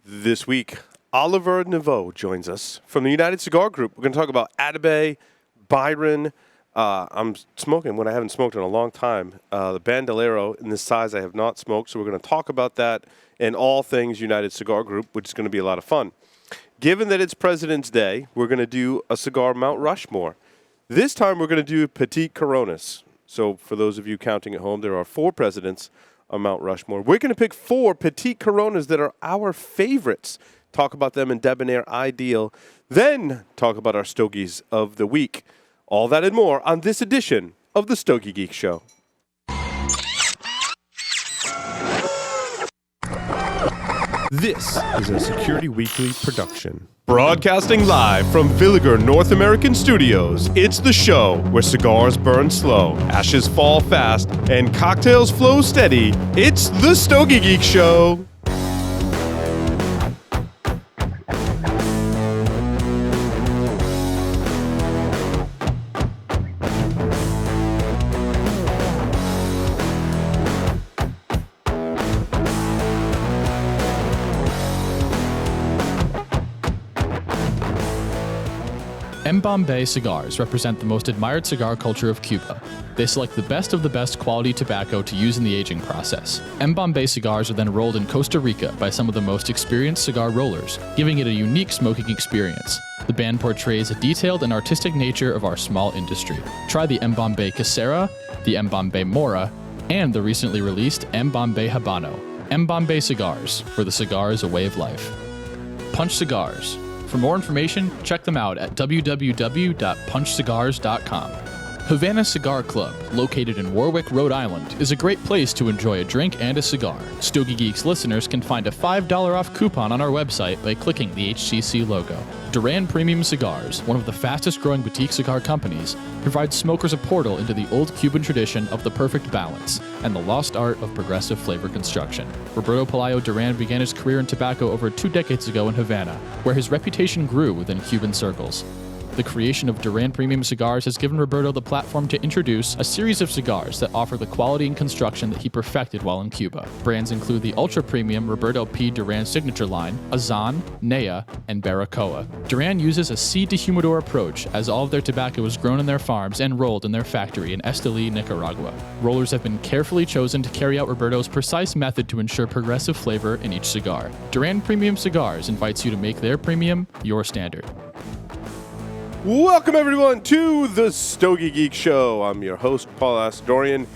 This week, Oliver Nivaud joins us from the United Cigar Group. We're going to talk about Atabey, Byron. I'm smoking what I haven't smoked in a long time. The Bandolero in this size I have not smoked, so we're going to talk about that and all things United Cigar Group, which is going to be a lot of fun. Given that it's President's Day, we're going to do a cigar Mount Rushmore. This time we're going to do Petite Coronas. So for those of you counting at home, there are 4 presidents on Mount Rushmore. We're going to pick 4 Petite Coronas that are our favorites. Talk about them in Debonair Ideal. Then talk about our Stogies of the week. All that and more on this edition of the Stogie Geeks Show. This is a Security Weekly production. Broadcasting live from Villiger North American Studios, it's the show where cigars burn slow, ashes fall fast, and cocktails flow steady. It's the Stogie Geeks Show. Bombay cigars represent the most admired cigar culture of Cuba. They select the best quality tobacco to use in the aging process. Bombay cigars are then rolled in Costa Rica by some of the most experienced cigar rollers, giving it a unique smoking experience. The band portrays a detailed and artistic nature of our small industry. Try the Bombay Casera, the Bombay Mora, and the recently released Bombay Habano. Bombay cigars, where the cigar is a way of life. Punch Cigars. For more information, check them out at www.punchcigars.com. Havana Cigar Club, located in Warwick, Rhode Island, is a great place to enjoy a drink and a cigar. Stogie Geeks listeners can find a $5 off coupon on our website by clicking the HCC logo. Duran Premium Cigars, one of the fastest growing boutique cigar companies, provides smokers a portal into the old Cuban tradition of the perfect balance and the lost art of progressive flavor construction. Roberto Pelayo Duran began his career in tobacco over 2 decades ago in Havana, where his reputation grew within Cuban circles. The creation of Duran Premium Cigars has given Roberto the platform to introduce a series of cigars that offer the quality and construction that he perfected while in Cuba. Brands include the ultra-premium Roberto P. Duran signature line, Azan, Nea, and Baracoa. Duran uses a seed-to-humidor approach, as all of their tobacco is grown in their farms and rolled in their factory in Esteli, Nicaragua. Rollers have been carefully chosen to carry out Roberto's precise method to ensure progressive flavor in each cigar. Duran Premium Cigars invites you to make their premium your standard. Welcome, everyone, to the Stogie Geek Show. I'm your host, Paul Asdorian.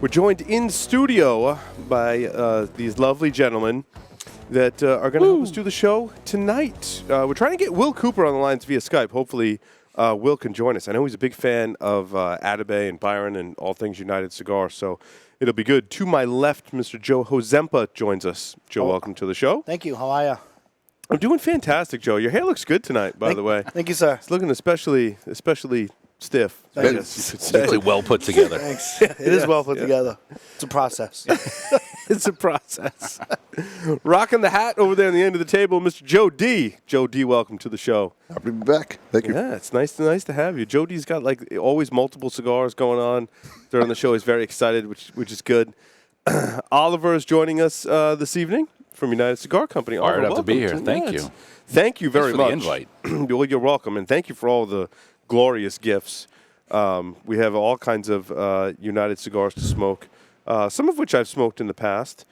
We're joined in studio by these lovely gentlemen that are going to help us do the show tonight. We're trying to get Will Cooper on the lines via Skype. Hopefully, Will can join us. I know he's a big fan of Atabey and Byron and all things United Cigar, so it'll be good. To my left, Mr. Joe Hozempa joins us. Joe, welcome to the show. Thank you. How are you? I'm doing fantastic, Joe. Your hair looks good tonight, by the way. Thank you, sir. It's looking especially stiff. It's really well put together. Thanks. It is well put together. It's a process. It's a process. Rocking the hat over there on the end of the table, Mr. Joe D. Joe D, welcome to the show. Happy to be back. Thank you. Yeah, it's nice to have you. Joe D's got like always multiple cigars going on during the show. He's very excited, which is good. Oliver is joining us this evening from United Cigar Company. Fired up to be here. Thank you. Thank you very much. Thanks for the invite. Well, you're welcome, and thank you for all the glorious gifts. We have all kinds of United cigars to smoke, some of which I've smoked in the past,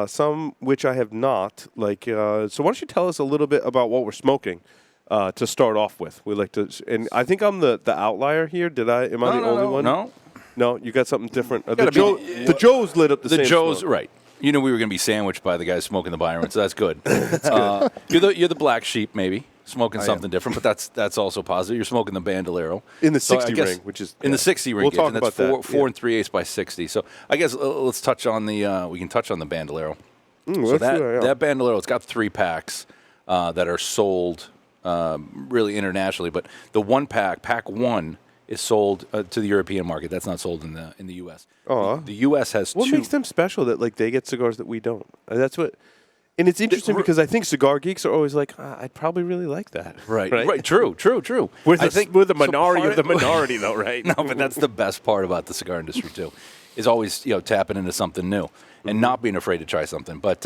some which I have not. So why don't you tell us a little bit about what we're smoking to start off with? We like to, and I think I'm the outlier here. Am I the only one? No, you got something different. The Joes lit up the same. The Joes, smoke. right. You know we were going to be sandwiched by the guys smoking the Byron, so that's good. That's good. You're the black sheep, maybe, smoking something different, but that's also positive. You're smoking the Bandolero. In the 60 ring, which is... In the 60 ring. We'll talk about that. 4 3/8 by 60. So I guess let's touch on we can touch on the Bandolero. So that Bandolero, it's got 3 packs that are sold really internationally, but the 1 pack 1, is sold to the European market. That's not sold in the U.S. The U.S. has what 2. What makes them special that they get cigars that we don't? That's what. And it's interesting because I think cigar geeks are always like, I'd probably really like that. Right. True. We're the minority of the minority, though, right? No, but that's the best part about the cigar industry, too. is always tapping into something new and not being afraid to try something. But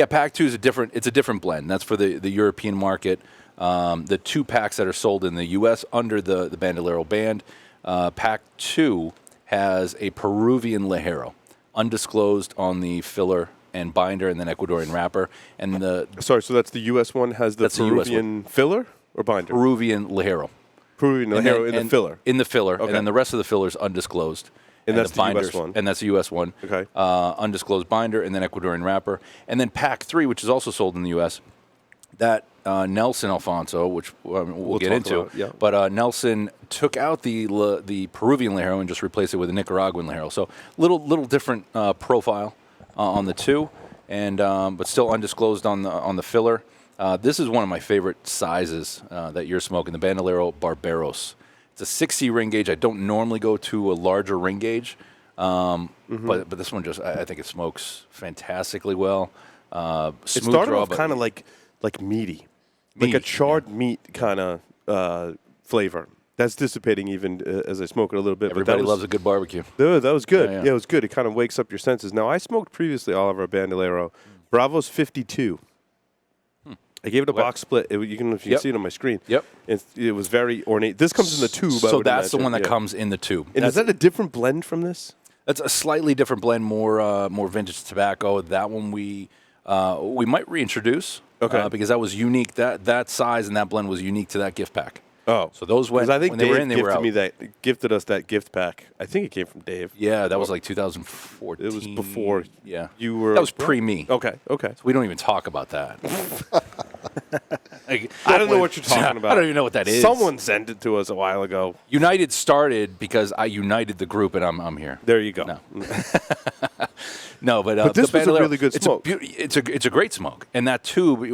Pack 2 is a different blend. That's for the European market. The 2 packs that are sold in the U.S. under the Bandolero brand, Pack 2 has a Peruvian Ligero, undisclosed on the filler and binder, and then Ecuadorian wrapper. And so that's the U.S. one has the Peruvian filler or binder? Peruvian Ligero. Peruvian Ligero in the filler. In the filler, okay. And then the rest of the filler is undisclosed. And that's the U.S. one. And that's the U.S. one. Okay. Undisclosed binder, and then Ecuadorian wrapper. And then Pack 3, which is also sold in the U.S., that Nelson Alfonso, which we'll get into. About, yeah. But Nelson took out the Peruvian Ligero and just replaced it with a Nicaraguan Ligero. So little different profile on the 2, and but still undisclosed on the filler. This is one of my favorite sizes that you're smoking, the Bandolero Barberos. It's a 6C ring gauge. I don't normally go to a larger ring gauge, but this one I think it smokes fantastically well. Smooth it started draw, off kind of like meaty, like a charred meat kind of flavor. That's dissipating even as I smoke it a little bit. Everybody loves a good barbecue. That was good. Yeah. Yeah, it was good. It kind of wakes up your senses. Now, I smoked previously Oliver Bandolero. Bravos 52. I gave it a box split. You can see it on my screen. Yep. It was very ornate. This comes in the tube. So that's the one that comes in the tube. And is that a different blend from this? That's a slightly different blend, more vintage tobacco. That one we might reintroduce. Okay. Because that was unique. That size and that blend was unique to that gift pack. Oh, so those when I think they Dave were in, they were out. gifted us that gift pack. I think it came from Dave. Yeah, that was like 2014. It was before. Yeah, you were. That was pre me. Okay. So we don't even talk about that. I don't know what you're talking about. I don't even know what that is. Someone sent it to us a while ago. United started because I united the group, and I'm here. There you go. No. No, but this was a really good smoke. It's a great smoke, and that tube,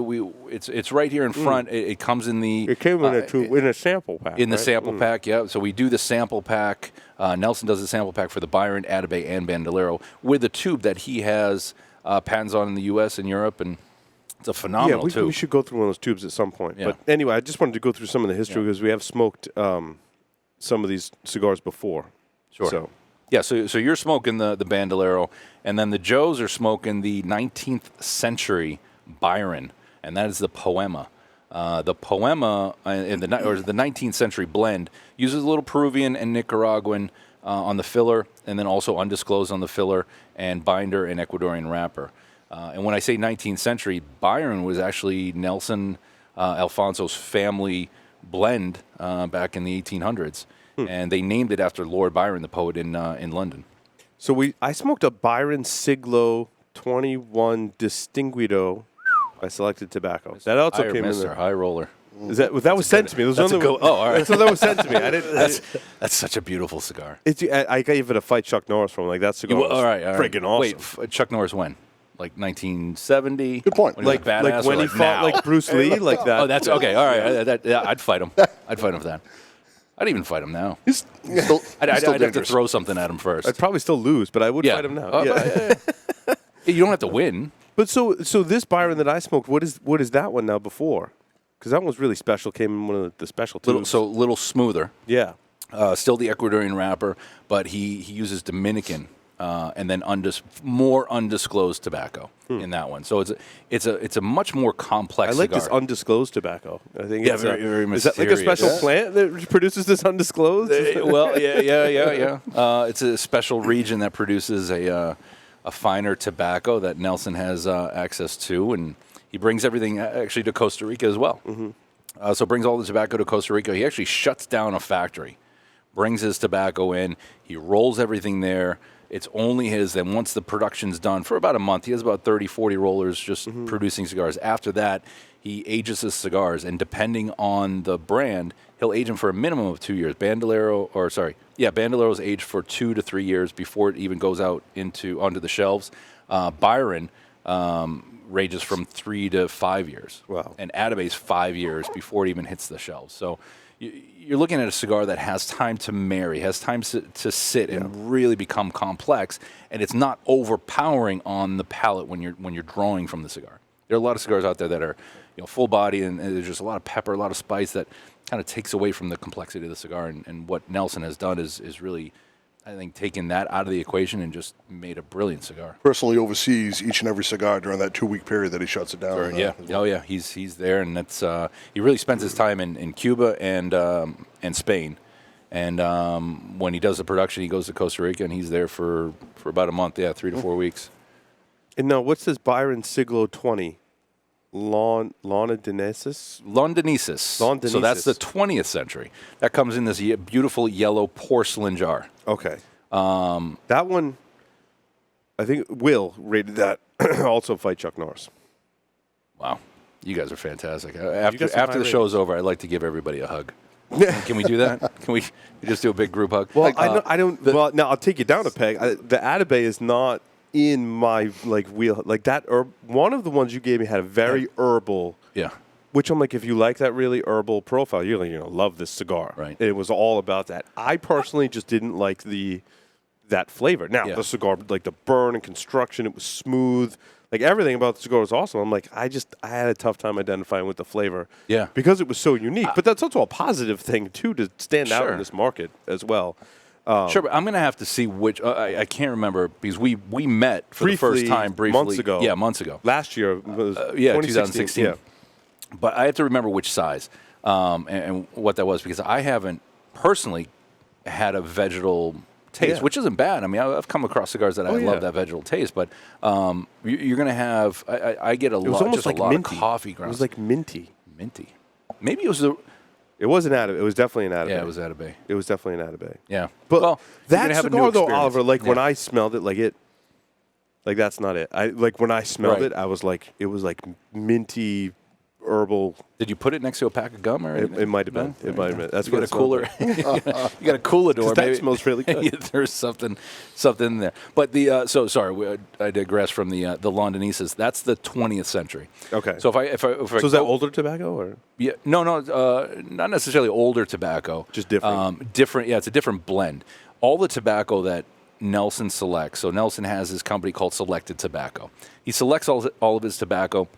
it's right here in front. It comes in the. It came in a tube in a sample pack. In the sample pack, yeah. So we do the sample pack. Nelson does the sample pack for the Byron, Atabey, and Bandolero with a tube that he has patents on in the U.S. and Europe, and it's a phenomenal tube. We should go through one of those tubes at some point. Yeah. But anyway, I just wanted to go through some of the history because we have smoked some of these cigars before. Sure. So. Yeah, so you're smoking the Bandolero, and then the Joes are smoking the 19th century Byron, and that is the Poema. The Poema in the 19th century blend uses a little Peruvian and Nicaraguan on the filler, and then also undisclosed on the filler, and binder and Ecuadorian wrapper. And when I say 19th century, Byron was actually Nelson Alfonso's family blend back in the 1800s. And they named it after Lord Byron, the poet in London. So I smoked a Byron Siglo 21 Distinguido by Selected Tobacco. That also came in there. High roller. That was sent to me. All right. So that was sent to me. That's such a beautiful cigar. I gave it a fight Chuck Norris from. Like that cigar was freaking awesome. Wait, Chuck Norris when? Like 1970? Good point. When he was badass, when he fought like Bruce Lee, like that. Oh, that's okay. All right. I'd fight him. I'd fight him for that. I'd even fight him now. I'd have to throw something at him first. I'd probably still lose, but I would fight him now. You don't have to win. But so this Byron that I smoked, what is that one now before? Because that one was really special. Came in one of the special tubes. A little smoother. Yeah. Still the Ecuadorian wrapper, but he uses Dominican and then more undisclosed tobacco in that one. So it's a much more complex. I like cigar. this undisclosed tobacco. I think very, very is that like a mysterious. special plant that produces this undisclosed? Well, yeah. It's a special region that produces a finer tobacco that Nelson has access to, and he brings everything actually to Costa Rica as well. Mm-hmm. So brings all the tobacco to Costa Rica. He actually shuts down a factory, brings his tobacco in, he rolls everything there. It's only his. Then once the production's done for about a month, he has about 30, 40 rollers just producing cigars. After that, he ages his cigars, and depending on the brand, he'll age them for a minimum of 2 years. Bandolero's aged for 2 to 3 years before it even goes out onto the shelves. Byron ranges from 3 to 5 years. Wow. And Atabey's 5 years before it even hits the shelves. So you're looking at a cigar that has time to marry, has time to sit and really become complex, and it's not overpowering on the palate when you're drawing from the cigar. There are a lot of cigars out there that are full body and there's just a lot of pepper, a lot of spice that kind of takes away from the complexity of the cigar. And what Nelson has done is really, I think, taken that out of the equation and just made a brilliant cigar. Personally oversees each and every cigar during that 2-week period that he shuts it down. Yeah. Oh, yeah. He's there, and that's he really spends his time in Cuba and Spain. And when he does the production, he goes to Costa Rica, and he's there for about a month. Yeah, 3 to 4 weeks. And now, what's this Byron Siglo 20? Londonesis? Londonesis. So that's the 20th century. That comes in this beautiful yellow porcelain jar. Okay. That one, I think Will rated that also fight Chuck Norris. Wow. You guys are fantastic. After the show's over, I'd like to give everybody a hug. Can we do that? Can we just do a big group hug? Well, I don't. Well, now I'll take you down a peg. The Atabey is not in my wheel like that. One of the ones you gave me had a very herbal. Yeah. Which I'm like, if you like that really herbal profile, you're like, love this cigar. Right. It was all about that. I personally just didn't like that flavor. Now the cigar, like the burn and construction, it was smooth. Like everything about the cigar was awesome. I'm like, I had a tough time identifying with the flavor. Yeah. Because it was so unique. But that's also a positive thing too to stand out in this market as well. Sure, but I'm going to have to see which. I can't remember because we met for the first time briefly. Months ago. Yeah, months ago. Last year was 2016. Yeah. But I have to remember which size and what that was because I haven't personally had a vegetal taste, which isn't bad. I mean, I've come across cigars that I love that vegetal taste, but you're going to have. I get a lot of coffee grounds. It was like minty. Minty. Maybe it was the. It was an Atabey. It was definitely an Atabey. Yeah, it was Atabey. It was definitely an Atabey. Yeah. But that cigar, though, Oliver, when I smelled it, that's not it. When I smelled it, I was like, it was like minty, herbal. Did you put it next to a pack of gum or anything? It might have been. It might have been. That's you got a cooler. You got a cooler door. That smells really good. There's something in there. But I digress from the Londonesis. That's the 20th century. Okay. So if I so is that older tobacco or? Yeah. No. Not necessarily older tobacco. Just different. Different. Yeah, it's a different blend. All the tobacco that Nelson selects. So Nelson has his company called Selected Tobacco. He selects all of his tobacco.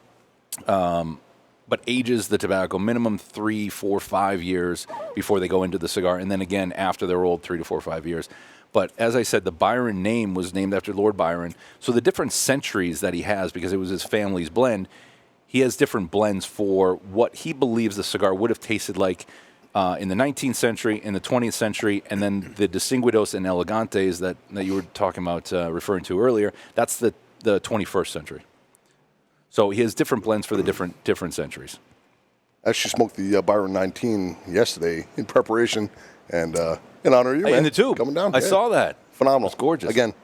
But ages the tobacco minimum 3, 4, 5 years before they go into the cigar, and then again after they're old, 3 to 4, 5 years. But as I said, the Byron name was named after Lord Byron. So the different centuries that he has, because it was his family's blend, he has different blends for what he believes the cigar would have tasted like in the 19th century, in the 20th century, and then the Distinguidos and Elegantes that you were talking about, referring to earlier. That's the 21st century. So he has different blends for the different centuries. I actually smoked the Byron 19 yesterday in preparation, and in honor of you, man. In the tube. Coming down. I saw that. Phenomenal. It's gorgeous. Again,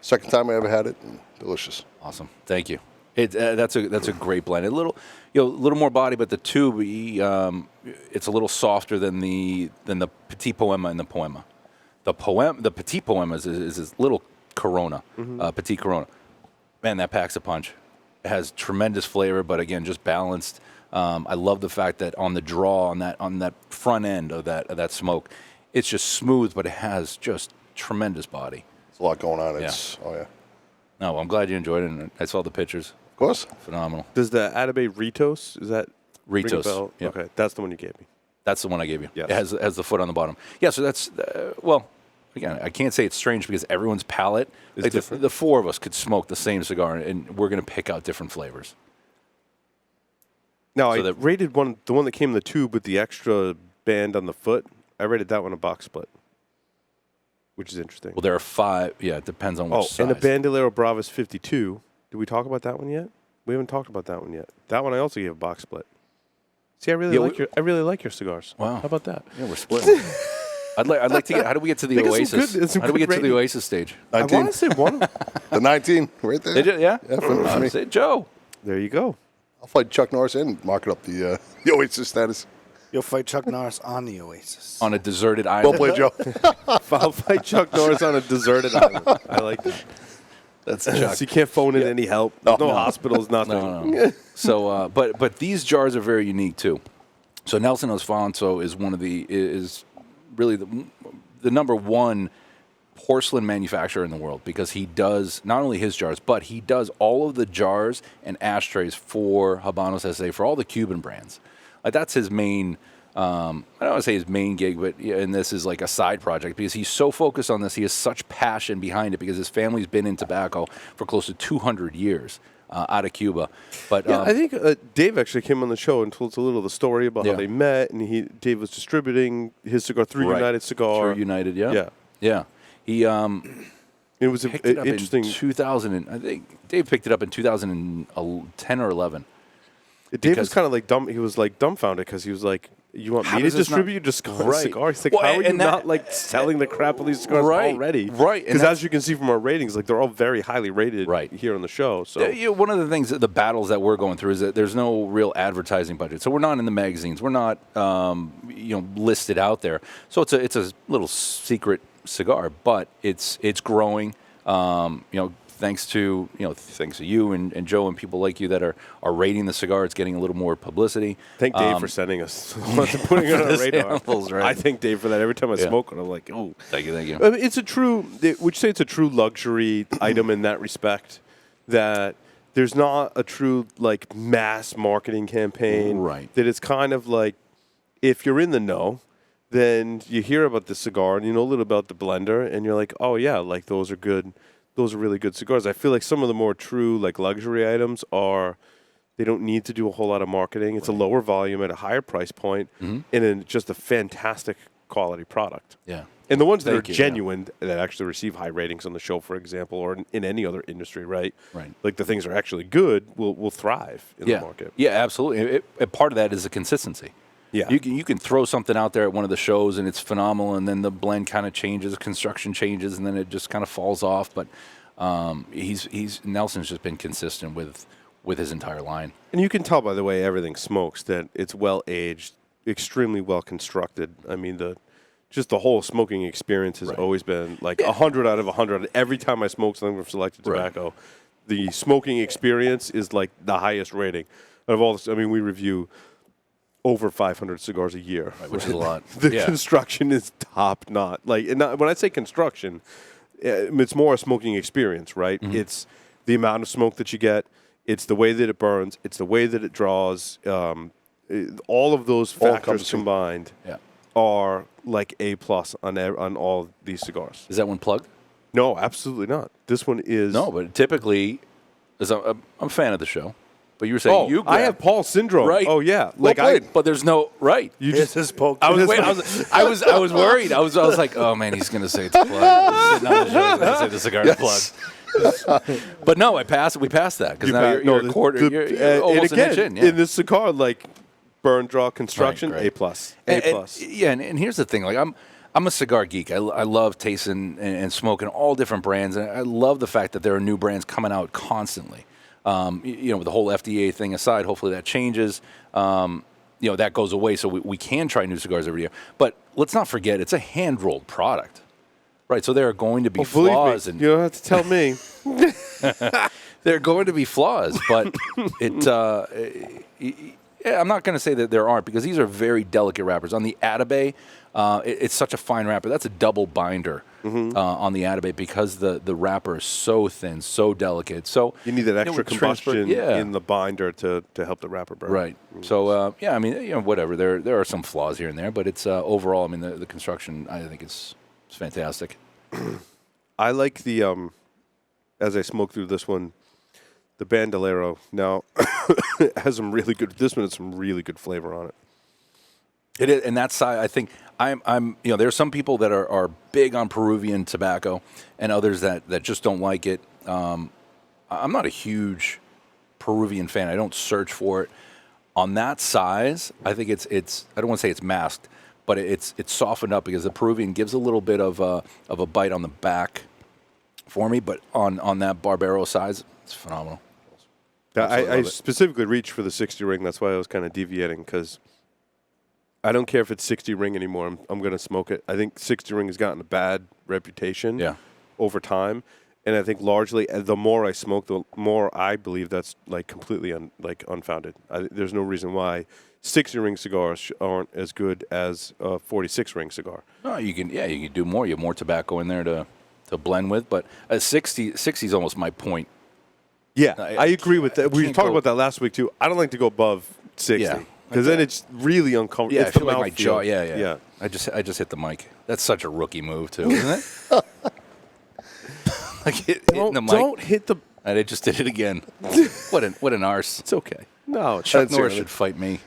second time I ever had it, and delicious. Awesome. Thank you. That's a great blend. A little more body, but the tube, it's a little softer than the Petit Poema and the Poema. The Petit Poema is this little Corona, Petit Corona. Man, that packs a punch. It has tremendous flavor, but again, just balanced. I love the fact that on the draw, on that front end of that smoke, it's just smooth, but it has just tremendous body. There's a lot going on. Oh yeah. No, I'm glad you enjoyed it, and I saw the pictures. Of course. Phenomenal. Does the Atabey Ritos, is that Ritos? Yeah. Okay, that's the one you gave me. That's the one I gave you. Yes. It has the foot on the bottom. Yeah, so that's, again, I can't say it's strange because everyone's palate is different. The four of us could smoke the same cigar, and we're going to pick out different flavors. Now, I rated the one that came in the tube with the extra band on the foot. I rated that one a box split, which is interesting. Well, there are 5. Yeah, it depends on which size. And the Bandolero Bravas 52. Did we talk about that one yet? We haven't talked about that one yet. That one I also gave a box split. See, I really like your cigars. Wow. How about that? Yeah, we're splitting. I'd like to get. How do we get to the Oasis? How do we get to the Oasis stage? 19. I want to say one. The 19, right there. Yeah. Yeah, for me. Say Joe. There you go. I'll fight Chuck Norris and mark it up the Oasis status. You'll fight Chuck Norris on the Oasis. On a deserted island. Well played, Joe. I'll fight Chuck Norris on a deserted island. I like that. That's Chuck. So you can't phone in any help. No hospitals, nothing. No. So, but these jars are very unique too. So Nelson Alfonso is really the number one porcelain manufacturer in the world because he does not only his jars, but he does all of the jars and ashtrays for Habanos SA for all the Cuban brands. Like that's his main I don't want to say his main gig, but and this is like a side project because he's so focused on this. He has such passion behind it because his family's been in tobacco for close to 200 years out of Cuba. But I think Dave actually came on the show and told us a little of the story about how they met, and Dave was distributing his cigar through United Cigar. Through United, yeah. He it was picked it up interesting. in 2000. I think Dave picked it up in 2010 or 11. Dave was kind of like dumb. He was like dumbfounded because he was like, "You want me to distribute just cigars?" He's like, "How are you not like selling the crap of these cigars already?" Right. Because as you can see from our ratings, like they're all very highly rated here on the show. So one of the things, the battles that we're going through is that there's no real advertising budget. So we're not in the magazines. We're not listed out there. So it's a little secret cigar, but it's growing. Thanks to you and Joe and people like you that are rating the cigar, it's getting a little more publicity. Thank Dave for sending us, putting it on our radar. Samples, right? I thank Dave for that. Every time I smoke it, I'm like, oh, thank you. I mean, it's a true. Would you say it's a true luxury item in that respect? That there's not a true like mass marketing campaign, right? That it's kind of like if you're in the know, then you hear about the cigar and you know a little about the blender, and you're like, oh yeah, like those are good. Those are really good cigars. I feel like some of the more true like luxury items they don't need to do a whole lot of marketing. It's a lower volume at a higher price point, and just a fantastic quality product. Yeah. And the ones that are genuine, that actually receive high ratings on the show, for example, or in any other industry, right? Right. Like the things that are actually good will thrive in the market. Yeah, absolutely. Part of that is the consistency. Yeah. You can throw something out there at one of the shows and it's phenomenal, and then the blend kind of changes, construction changes, and then it just kind of falls off. But Nelson's just been consistent with his entire line. And you can tell by the way everything smokes that it's well aged, extremely well constructed. I mean the whole smoking experience has always been like 100 out of 100. Every time I smoke something from Selected Tobacco, the smoking experience is like the highest rating out of all this. I mean, we review over 500 cigars a year, which is a lot. The construction is top notch. Like, and when I say construction, it's more a smoking experience, right? Mm-hmm. It's the amount of smoke that you get. It's the way that it burns. It's the way that it draws. All of those factors combined are like A+ on all these cigars. Is that one plugged? No, absolutely not. This one is. No, but typically, I'm a fan of the show. But you were saying I have Paul syndrome. Right. Oh yeah. But there's no You just his poke. I was worried. I was like, oh man, he's gonna say it's plugged. Sitting on the show, he's gonna say the cigar's plugged. But no, we passed that because now you're a quarter. You're almost an inch in. Yeah. In this cigar, like burn, draw, construction, A+. And here's the thing, like I'm a cigar geek. I love tasting and smoking all different brands, and I love the fact that there are new brands coming out constantly. With the whole FDA thing aside, hopefully that changes. That goes away, so we can try new cigars every year. But let's not forget, it's a hand-rolled product, right? So there are going to be flaws. You don't have to tell me. There are going to be flaws, but I'm not going to say that there aren't, because these are very delicate wrappers. On the Atabey, it's such a fine wrapper. That's a double binder on the Atabey because the wrapper is so thin, so delicate. So you need that extra combustion in the binder to help the wrapper burn. Right. So whatever. There are some flaws here and there, but it's overall. I mean, the construction, I think it's fantastic. I like the as I smoke through this one, the Bandolero. Now it has some really good. This one has some really good flavor on it. It is, and that's I think I'm there are some people that are big on Peruvian tobacco, and others that just don't like it. I'm not a huge Peruvian fan. I don't search for it. On that size, I think it's I don't want to say it's masked, but it's softened up because the Peruvian gives a little bit of a bite on the back for me, but on that Barbero size, it's phenomenal. I specifically reached for the 60 ring. That's why I was kind of deviating, because I don't care if it's 60 ring anymore. I'm going to smoke it. I think 60 ring has gotten a bad reputation over time. And I think largely, the more I smoke, the more I believe that's like completely unfounded. There's no reason why 60 ring cigars aren't as good as a 46 ring cigar. No, you can do more. You have more tobacco in there to blend with. But 60 is almost my point. Yeah, I agree with that. We talked about that last week too. I don't like to go above 60. Because then it's really uncomfortable. Yeah, I It's the feel like my jaw. mouthfeel. Yeah. I just hit the mic. That's such a rookie move too, isn't it? Like hitting the mic. Don't hit the. I just did it again. What an arse. It's okay. No, Chuck That's Norris it. should fight me.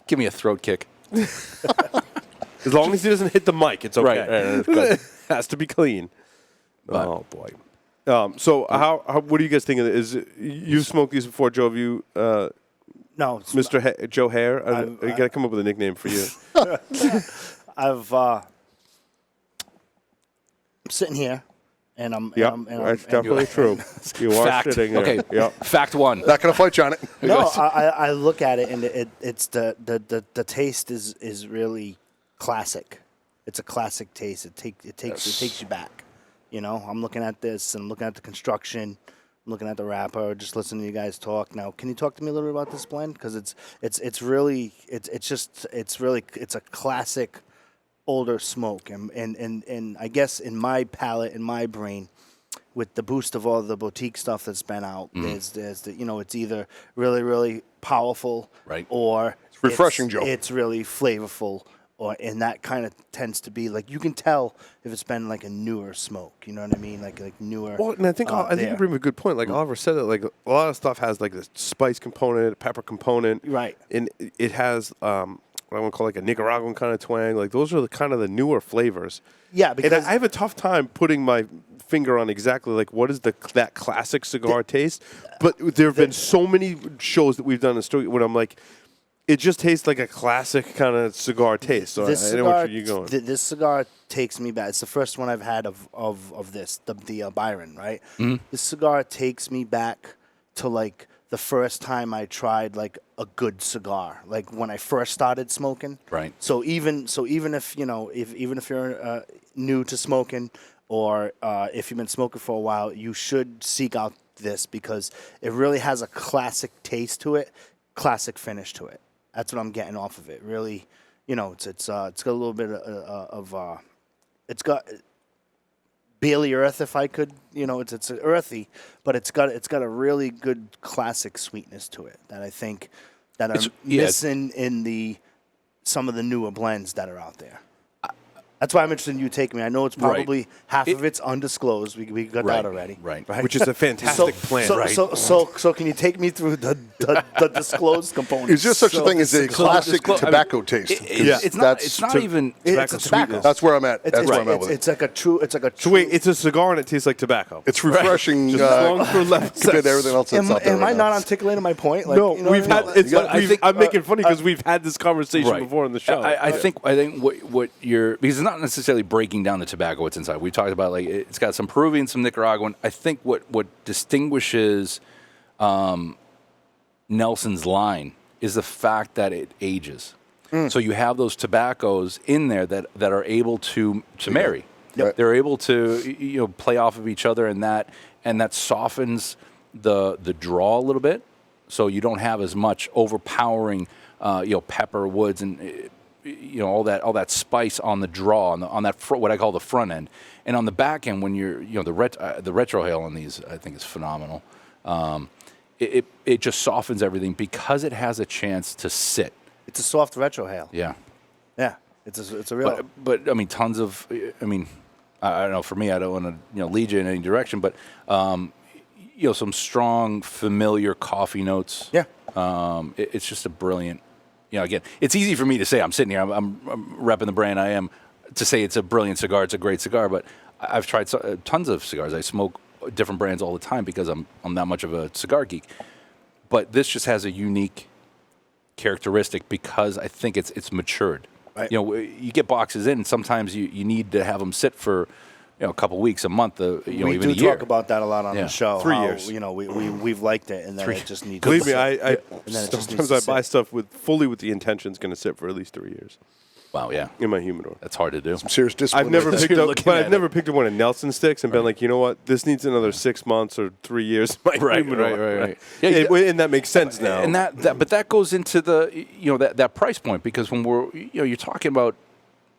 Give me a throat kick. as long as he doesn't hit the mic, it's okay. Right, good. Has to be clean. But- Oh boy. So how what do you guys think of it? Is it, you smoked these before, Joe? Have you, No, Mr. Joe Hare? I got to come up with a nickname for you. I'm sitting here, and I'm. Yeah, and I'm- that's and- definitely true. You are Fact. sitting there. Okay. Yep. Fact one. Not going to fight you on it. No, I look at it, and it's the taste is really classic. It's a classic taste. It takes you back. You know, I'm looking at this, and I'm looking at the construction. I'm looking at the wrapper, just listening to you guys talk. Now, can you talk to me a little bit about this blend? Because it's really a classic older smoke, and I guess in my palate, in my brain, with the boost of all the boutique stuff that's been out, there's the, it's either really, really powerful, Right. or It's refreshing, Joe. It's really flavorful, and that kind of tends to be like, you can tell if it's been like a newer smoke. You know what I mean? Like newer. Well, and I think you bring up a good point. Like Oliver said, it like a lot of stuff has like this spice component, pepper component, Right. And it has what I want to call like a Nicaraguan kind of twang. Like those are the kind of the newer flavors. Yeah, And because I have a tough time putting my finger on exactly like what is that classic cigar taste. But there have been so many shows that we've done in Stogie when I'm like, it just tastes like a classic kind of cigar taste. So I know where you're going. This cigar takes me back. It's the first one I've had of this, the Byron, right? Mm-hmm. This cigar takes me back to like the first time I tried like a good cigar, like when I first started smoking. Right. So even if if you're new to smoking, or if you've been smoking for a while, you should seek out this because it really has a classic taste to it, classic finish to it. That's what I'm getting off of it. Really, it's got a little bit of it's got Bailey Earth, if I could, it's earthy, but it's got a really good classic sweetness to it that I think that I'm missing in some of the newer blends that are out there. That's why I'm interested in you taking me. I know it's probably half of it's undisclosed. We got that already. Right. Which is a fantastic plan, right? So can you take me through the disclosed components? Is there such a thing as a classic tobacco taste? It's not even It's a tobacco. That's where I'm at. That's where I'm at with it. It's like a true. So wait, it's a cigar and it tastes like tobacco. It's refreshing Just as long as we're left compared to everything else that's out there. Am I right not now. articulating my point? Like, No, we've had. I'm making funny because we've had this conversation Right. before in the show. I think what you're, because it's not necessarily breaking down the tobacco what's inside. We talked about like it's got some Peruvian, some Nicaraguan. I think what distinguishes Nelson's line is the fact that it ages. So you have those tobaccos in there that are able to marry. Yep. They're able to play off of each other, and that softens the draw a little bit. So you don't have as much overpowering pepper, woods, and all that spice on the draw on that what I call the front end, and on the back end when you're the retrohale on these I think is phenomenal. It just softens everything because it has a chance to sit. It's a soft retrohale. Yeah. Yeah. It's a real. But I mean, tons of. I mean, I don't know. For me, I don't want to lead you in any direction, but some strong, familiar coffee notes. Yeah. It's just a brilliant. Again, it's easy for me to say. I'm sitting here. I'm repping the brand I am. To say it's a brilliant cigar, it's a great cigar. But I've tried tons of cigars. I smoke different brands all the time because I'm that much of a cigar geek. But this just has a unique characteristic because I think it's matured. Right. You get boxes in, and sometimes you need to have them sit for a couple weeks, a month, we even do a year. talk about that a lot on the show. 3 how, years. We've liked it, and then it just needs. Believe me, to I then it just sometimes needs to I buy sit. stuff fully with the intention it's going to sit for at least 3 years Wow, yeah, in my humidor. that's hard to do. Serious discipline. I've never right there. picked up, looking but at I've never picked up one of Nelson sticks and been like, you know what, this needs another 6 months or 3 years. In my humidor. Right. Yeah, And that makes sense now. and but that goes into the that price point because when we're you're talking about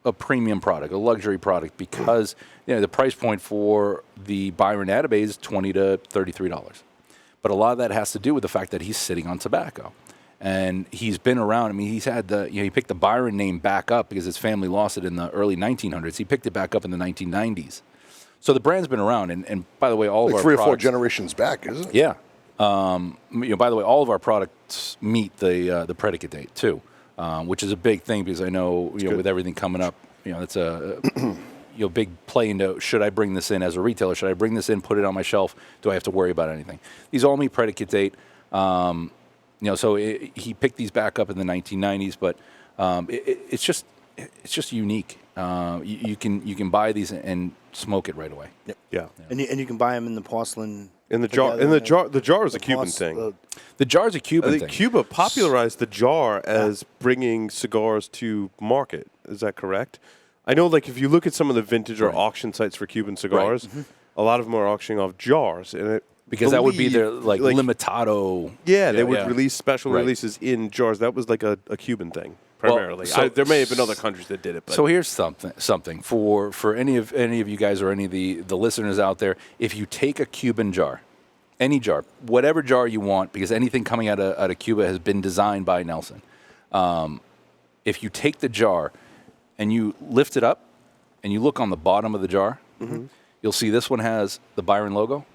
a premium product, a luxury product, because the price point for the Byron Atabey is $20 to $33. But a lot of that has to do with the fact that he's sitting on tobacco. And he's been around. I mean, he's had he picked the Byron name back up because his family lost it in the early 1900s. He picked it back up in the 1990s. So the brand's been around. And by the way, all of our 3 or 4 products, generations back, isn't it? yeah. By the way, all of our products meet the predicate date too, which is a big thing because I know with everything coming up, it's a big play into should I bring this in as a retailer? Should I bring this in, put it on my shelf? Do I have to worry about anything? These all meet predicate date. So he picked these back up in the 1990s, but it's just unique. You can buy these and smoke it right away. Yep. Yeah. And you can buy them in the porcelain. In the jar. The jar is a Cuban thing. The jar's a Cuban I think thing. Cuba popularized the jar as bringing cigars to market. Is that correct? I know, like, if you look at some of the vintage or auction sites for Cuban cigars, a lot of them are auctioning off jars, and because that would be their like limitado. Yeah, they would release special releases in jars. That was like a Cuban thing primarily. Well, there may have been other countries that did it. But. So here's something for any of you guys or any of the listeners out there. If you take a Cuban jar, any jar, whatever jar you want, because anything coming out of Cuba has been designed by Nelson. If you take the jar and you lift it up and you look on the bottom of the jar, you'll see this one has the Byron logo.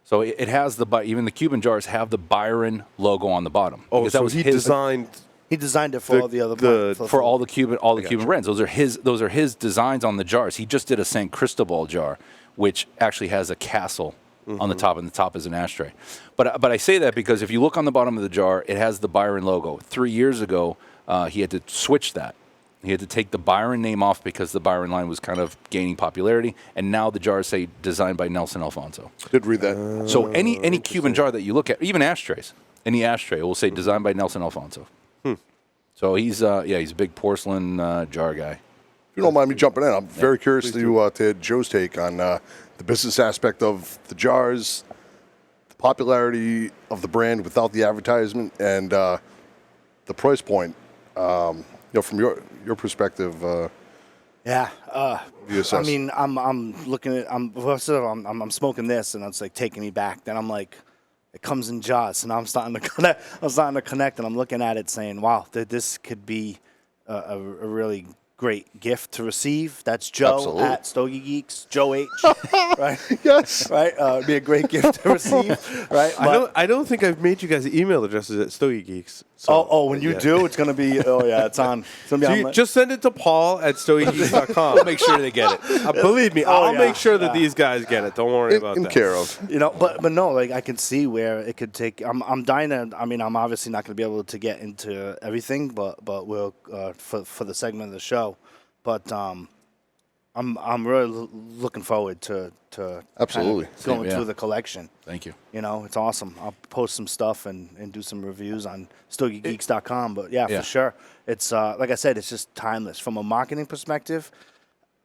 So it has even the Cuban jars have the Byron logo on the bottom. Oh, so he designed. He designed it for all the other for all the Cuban brands. Those are his designs on the jars. He just did a San Cristobal jar, which actually has a castle on the top, and the top is an ashtray. But I say that because if you look on the bottom of the jar, it has the Byron logo. 3 years ago, he had to switch that. He had to take the Byron name off because the Byron line was kind of gaining popularity, and now the jars say designed by Nelson Alfonso. Did read that. So any Cuban jar that you look at, even ashtrays, any ashtray will say designed by Nelson Alfonso. So he's a big porcelain jar guy. If you don't mind me jumping in, I'm very curious to Joe's take on the business aspect of the jars, the popularity of the brand without the advertisement, and the price point. From your perspective. I mean, I'm looking at I'm smoking this, and it's like taking me back. Then I'm like, it comes in jars, and I'm starting to connect, and I'm looking at it, saying, wow, this could be a really great gift to receive. That's Joe at Stogie Geeks, Joe H. Right? Yes. Right? It'd be a great gift to receive. Right? I don't think I've made you guys email addresses at Stogie Geeks. So, when you do, it's gonna be. It's on. It's gonna be on. Just send it to Paul at StogieGeeks.com. We'll make sure they get it. Believe me, I'll make sure that these guys get it. Don't worry about that. Taken care of. But no, like I can see where it could take. I'm dying to. I mean, I'm obviously not gonna be able to get into everything, but we'll for the segment of the show. But I'm really looking forward to Absolutely going through the collection. Thank you. It's awesome. I'll post some stuff and do some reviews on StogieGeeks.com. But for sure, it's like I said, it's just timeless from a marketing perspective.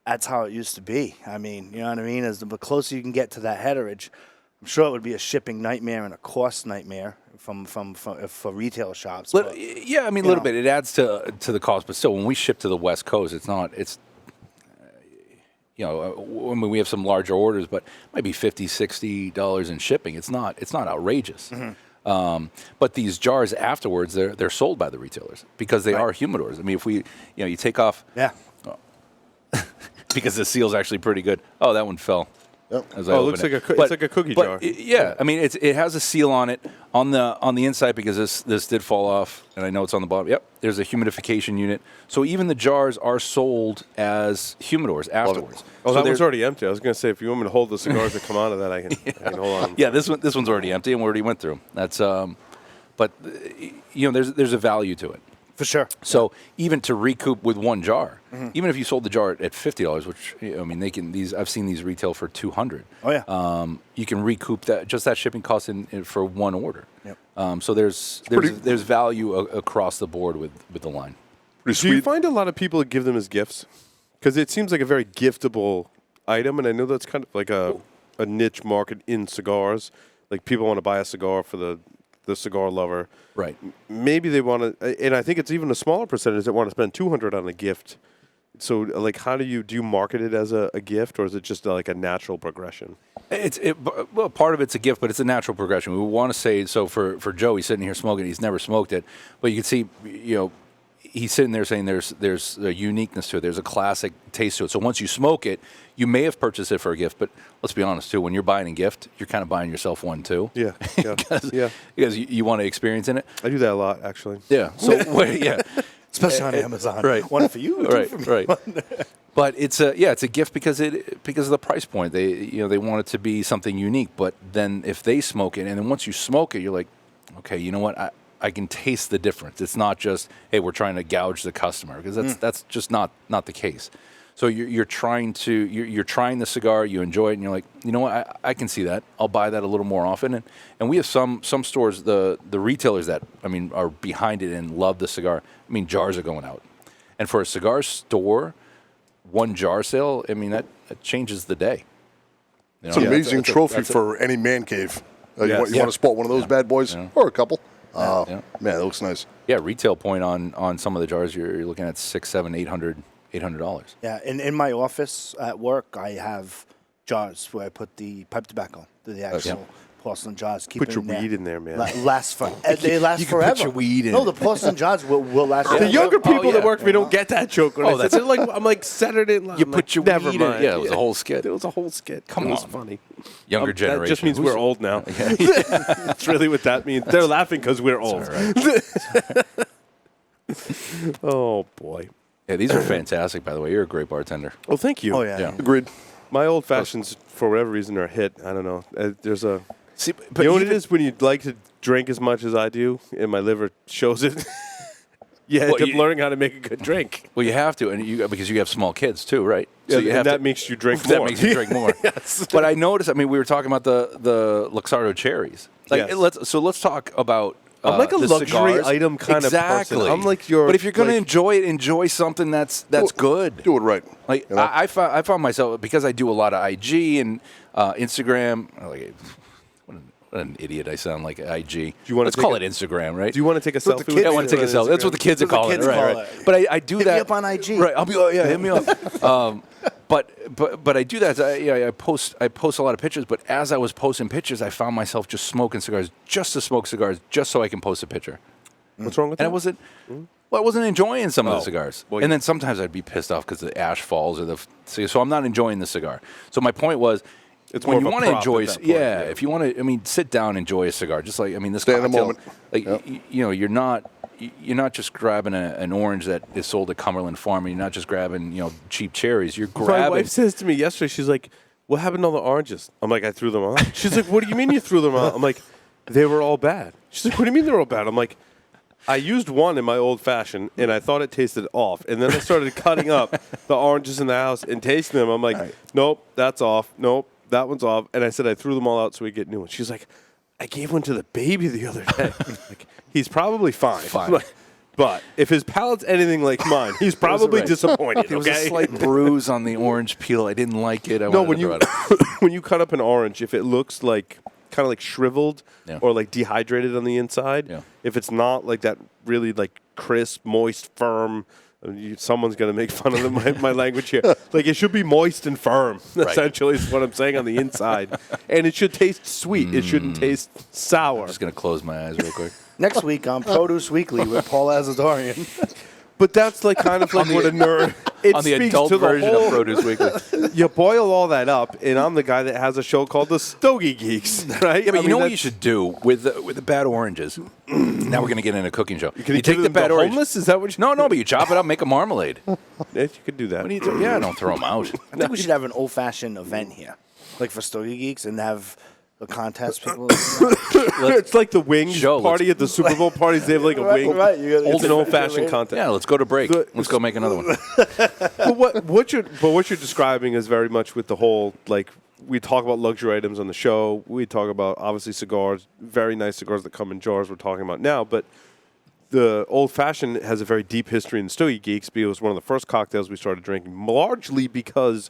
That's how it used to be. I mean, you know what I mean? As the closer you can get to that headerage, I'm sure it would be a shipping nightmare and a cost nightmare for retail shops. A little bit. It adds to the cost, but still, when we ship to the West Coast, I mean, we have some larger orders, but it might be $50, $60 in shipping. It's not outrageous. But these jars afterwards, they're sold by the retailers because they are humidors. I mean, if you take off, because the seal's actually pretty good. Oh, that one fell. Yep. It looks like it's like a cookie jar. I mean, it has a seal on it on the inside because this did fall off, and I know it's on the bottom. Yep, there's a humidification unit. So even the jars are sold as humidors afterwards. Oh, so that one's already empty. I was going to say, if you want me to hold the cigars that come out of that, I can hold on. Yeah, this one's already empty, and we already went through. That's but there's a value to it. For sure. So even to recoup with one jar, even if you sold the jar at $50, which I mean I've seen these retail for $200. Oh yeah. You can recoup that shipping cost for one order. Yep. So there's value across the board with the line. Do you find a lot of people give them as gifts? Because it seems like a very giftable item, and I know that's kind of like a niche market in cigars. Like people want to buy a cigar for the cigar lover. Right. Maybe they want to, and I think it's even a smaller percentage that want to spend $200 on a gift So, like, how do you market it as a gift, or is it just like a natural progression? Well, part of it's a gift, but it's a natural progression. We want to say, so for Joe, he's sitting here smoking. He's never smoked it, but you can see, he's sitting there saying there's a uniqueness to it. There's a classic taste to it. So once you smoke it, you may have purchased it for a gift, but let's be honest too. When you're buying a gift, you're kind of buying yourself one too. Yeah, because you want to experience in it. I do that a lot, actually. Yeah. So yeah. Especially on Amazon. Right. One for you, two for me. Right. But it's a gift because of the price point. They want it to be something unique. But then if they smoke it, and then once you smoke it, you're like, okay, you know what? I can taste the difference. It's not just, hey, we're trying to gouge the customer, because that's just not the case. So you're trying the cigar, you enjoy it, and you're like, you know what? I can see that. I'll buy that a little more often. And we have some stores, the retailers that are behind it and love the cigar. Jars are going out, and for a cigar store, one jar sale, that changes the day. It's an amazing trophy for any man cave. You want to spot one of those bad boys, or a couple. Man, that looks nice. Yeah, retail point on some of the jars, you're looking at $600, $700, $800. Yeah, and in my office at work, I have jars where I put the pipe tobacco, the actual porcelain jars. Keep Put it your in there. weed in there, man. Last for they last you can forever. put your weed in. No, the porcelain jars will last. The forever. younger people that yeah. work for me don't get that joke. When I that's said it. I'm like Saturday Night Live. You I'm put like, your never weed in. mind. Yeah, it was a whole skit. It was a whole skit. Come it was on. funny. Younger generation. That just means we're old now. That's really what that means. They're laughing because we're old. Oh boy. Yeah, these are fantastic, by the way. You're a great bartender. Well, thank you. Oh yeah. Agreed. My old fashions, for whatever reason, are a hit. I don't know. There's a. See, But you know what it is when you like to drink as much as I do, and my liver shows it. You end up learning how to make a good drink. Well, you have to, and because you have small kids too, right? So you have that to, makes you drink more. That makes you drink more. Yes. But I noticed. We were talking about the Luxardo cherries. Like, Yes. let's talk about. I'm like a the luxury cigars. item kind of person. I'm like your. But if you're going to like, enjoy it, enjoy something that's good. Do it right. Like you know? I found myself, because I do a lot of IG and Instagram. What an idiot I sound like. IG. Do you want Let's call it Instagram, right? Do you want to take a what the selfie? kids I want to take a selfie. That's what the kids are calling it, right? But I do Hit that. me up on IG. Right. I'll be. Oh yeah, hit me up. But I do that. I post a lot of pictures. But as I was posting pictures, I found myself just smoking cigars, just to smoke cigars, just so I can post a picture. What's wrong with And that? I wasn't enjoying some of the cigars. Well, and then sometimes I'd be pissed off because the ash falls so I'm not enjoying the cigar. So my point was, It's when more you of a want to prop enjoy, at that point, yeah. if you want to, sit down, enjoy a cigar. Just like this Stay in the cocktail, moment. like Yep. you're not just grabbing an orange that is sold at Cumberland Farm. And you're not just grabbing cheap cherries. You're My grabbing. wife says to me yesterday, she's like, "What happened to all the oranges?" I'm like, "I threw them out." She's like, "What do you mean you threw them out?" I'm like, "They were all bad." She's like, "What do you mean they're all bad?" I'm like, I used one in my old fashioned, and I thought it tasted off. And then I started cutting up the oranges in the house and tasting them. I'm like, Nope, that's off. Nope, that one's off. And I said I threw them all out so we get new ones. She's like, I gave one to the baby the other day. Like, he's probably fine. But if his palate's anything like mine, he's probably disappointed. There was a slight bruise on the orange peel. I didn't like it. When you cut up an orange, if it looks like kind of like shriveled or like dehydrated on the inside, if it's not like that really like crisp, moist, firm, someone's going to make fun of my language here. Like it should be moist and firm, essentially is what I'm saying on the inside. And it should taste sweet. It shouldn't taste sour. I'm just going to close my eyes real quick. Next week on Produce Weekly with Paul Azadorian. But that's like kind of like what a nerd. It on the speaks adult to the version whole, of Produce Weekly. You boil all that up, and I'm the guy that has a show called the Stogie Geeks, right? Yeah, but you know what you should do with the bad oranges? Now we're going to get in a cooking show. You take the bad orange. Homeless? Is that what you? No, but you chop it up, make a marmalade. Yeah, you could do that. What do you do? Yeah, don't throw them out. I think we should have an old-fashioned event here, like for Stogie Geeks, and have a contest. People. It's like the wings party at the Super Bowl parties. They have like a wing. Right. It's an old-fashioned contest. Yeah, let's go to break. Let's go make another one. But what you're describing is very much with the whole, like, we talk about luxury items on the show. We talk about, obviously, cigars, very nice cigars that come in jars we're talking about now. But the old-fashioned has a very deep history in Stogie Geeks because it was one of the first cocktails we started drinking, largely because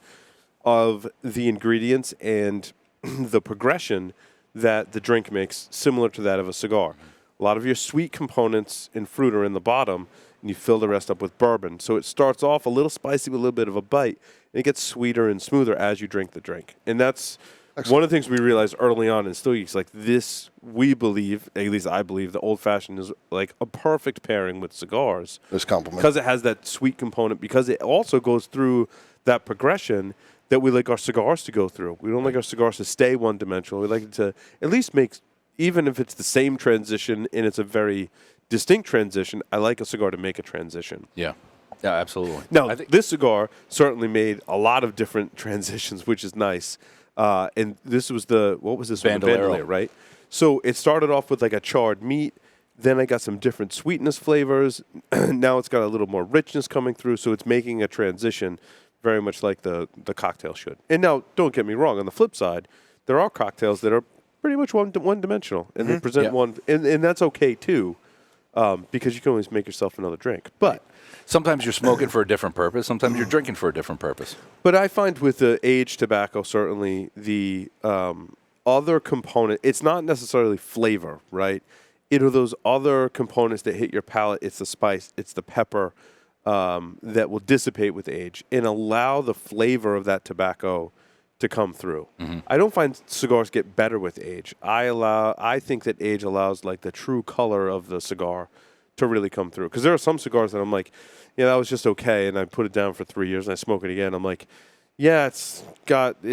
of the ingredients and the progression that the drink makes, similar to that of a cigar. A lot of your sweet components and fruit are in the bottom, and you fill the rest up with bourbon. So it starts off a little spicy with a little bit of a bite, and it gets sweeter and smoother as you drink the drink. And that's one of the things we realized early on in Stogie Geeks. Like this, we believe, at least I believe, the old fashioned is like a perfect pairing with cigars. This compliment. Because it has that sweet component, because it also goes through that progression that we like our cigars to go through. We don't like our cigars to stay one-dimensional. We like it to at least make, even if it's the same transition and it's a very distinct transition, I like a cigar to make a transition. Yeah. Yeah, absolutely. Now, this cigar certainly made a lot of different transitions, which is nice. And this was what was this? Bandolero, right? So it started off with like a charred meat. Then I got some different sweetness flavors. Now it's got a little more richness coming through. So it's making a transition very much like the cocktail should. And now, don't get me wrong, on the flip side, there are cocktails that are pretty much one-dimensional, and they present one, and that's okay too, because you can always make yourself another drink. But sometimes you're smoking for a different purpose. Sometimes you're drinking for a different purpose. But I find with the aged tobacco, certainly the other component, it's not necessarily flavor, right? It are those other components that hit your palate. It's the spice, it's the pepper, that will dissipate with age and allow the flavor of that tobacco to come through. I don't find cigars get better with age. I think that age allows like the true color of the cigar to really come through. Because there are some cigars that I'm like, yeah, that was just okay, and I put it down for 3 years and I smoke it again. I'm like, yeah, it's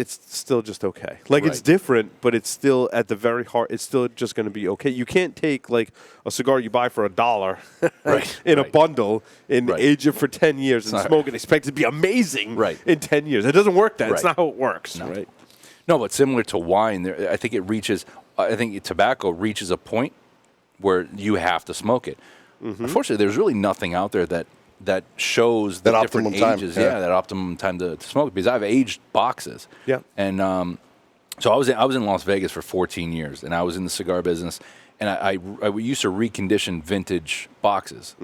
still just okay. Like it's different, but it's still at the very heart. It's still just going to be okay. You can't take like a cigar you buy for $1 in a bundle and age it for 10 years and smoke it and expect it to be amazing in 10 years. It doesn't work that. It's not how it works, right? No, but similar to wine, I think it reaches. I think tobacco reaches a point where you have to smoke it. Unfortunately, there's really nothing out there that shows the that different optimum ages. time. That optimum time to smoke, because I've aged boxes. Yeah. And so I was in Las Vegas for 14 years, and I was in the cigar business, and I used to recondition vintage boxes,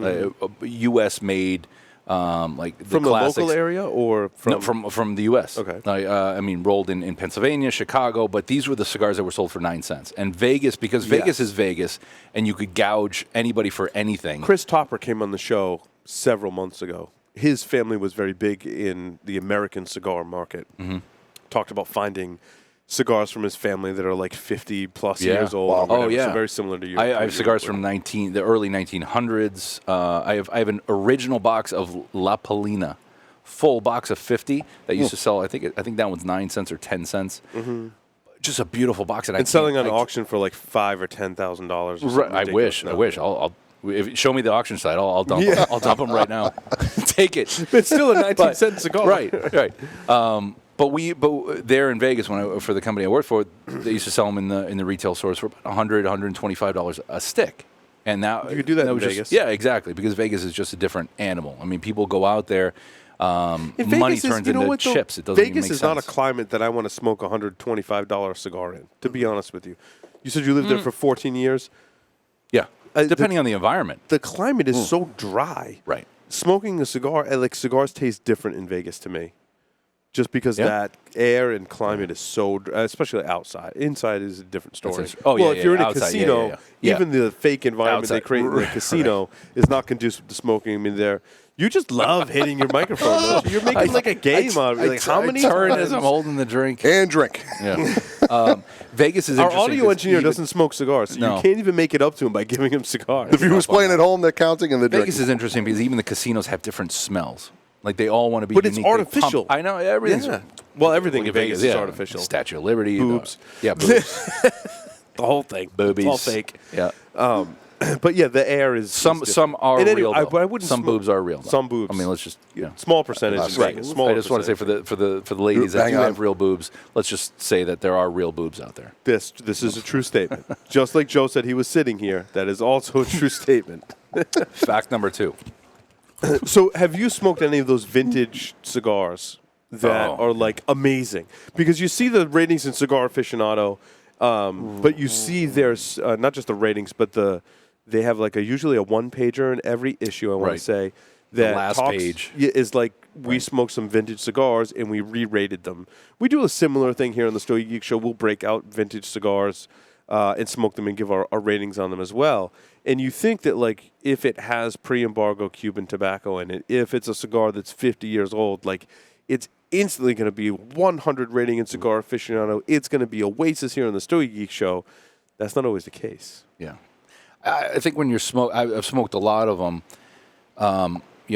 U.S. made, like the from classics. The local area or from the U.S. Okay. I mean, rolled in Pennsylvania, Chicago, but these were the cigars that were sold for 9 cents. And Vegas, because Vegas is Vegas, and you could gouge anybody for anything. Chris Topper came on the show several months ago. His family was very big in the American cigar market. Talked about finding cigars from his family that are like 50 plus years old. Oh, yeah. So very similar to you. I have cigars from the early 1900s. I have an original box of La Palina, full box of 50 that used to sell. I think that one's 9 cents or 10 cents. Just a beautiful box, and selling on auction for like $5,000 or $10,000. Right, I wish. I'll show me the auction site. I'll dump them. I'll dump them right now. Take it. It's still a 19-cent cigar. Right. But there in Vegas, for the company I worked for, they used to sell them in the retail stores for about $100, $125 a stick. And now you could do that in Vegas. Exactly, because Vegas is just a different animal. I mean, people go out there. Money turns into chips. It doesn't even make sense. Vegas is not a climate that I want to smoke a $125 cigar in, to be honest with you. You said you lived there for 14 years? Yeah. Depending on the environment. The climate is so dry. Right. Smoking a cigar, like cigars taste different in Vegas to me. Just because that air and climate is so, especially outside. Inside is a different story. If you're in a casino, even the fake environment they create in the casino is not conducive to smoking. I mean, you just love hitting your microphone. Don't you? You're making like a game out of it. Like, how many turn times as I'm holding the drink? And drink. Yeah. Vegas is Our interesting. audio engineer doesn't smoke cigars, so you can't even make it up to him by giving him cigars. The viewers playing at home, they're counting, and they're drinking. Vegas is interesting because even the casinos have different smells. Like they all want to be But unique. it's artificial. I know, everything's... Yeah. Well, everything in Vegas is artificial. Statue of Liberty. Boobs. Boobs. The whole thing. Boobies. It's all fake. Yeah. But yeah, the air is some are real. But I wouldn't some boobs are real. Though. Some boobs. I mean, let's just small percentage. Right. I just want to say for the ladies that do have real boobs, let's just say that there are real boobs out there. This is a true statement. Just like Joe said, he was sitting here. That is also a true statement. Fact number 2. So, have you smoked any of those vintage cigars that are like amazing? Because you see the ratings in Cigar Aficionado, but you see there's not just the ratings, but they have like usually a one-pager in every issue. I want to say that the last page is like we smoked some vintage cigars and we re-rated them. We do a similar thing here on the Stogie Geek Show. We'll break out vintage cigars and smoke them and give our ratings on them as well. And you think that, like, if it has pre-embargo Cuban tobacco in it, if it's a cigar that's 50 years old, like, it's instantly going to be 100 rating in Cigar Aficionado. It's going to be Oasis here on the Stogie Geek Show. That's not always the case. Yeah. I think when you're I've smoked a lot of them.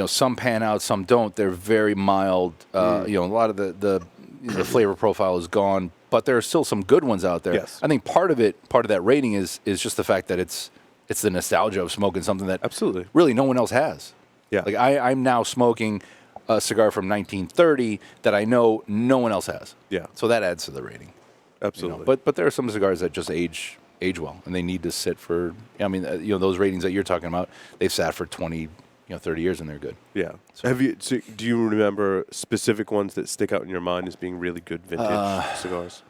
Some pan out, some don't. They're very mild. A lot of the flavor profile is gone, but there are still some good ones out there. Yes. I think part of that rating is just the fact that it's the nostalgia of smoking something that Absolutely really no one else has. Yeah. Like I'm now smoking a cigar from 1930 that I know no one else has. Yeah. So that adds to the rating. Absolutely. But there are some cigars that just age well, and they need to sit for. I mean, those ratings that you're talking about, they've sat for 20, 30 years, and they're good. Yeah. So do you remember specific ones that stick out in your mind as being really good vintage cigars?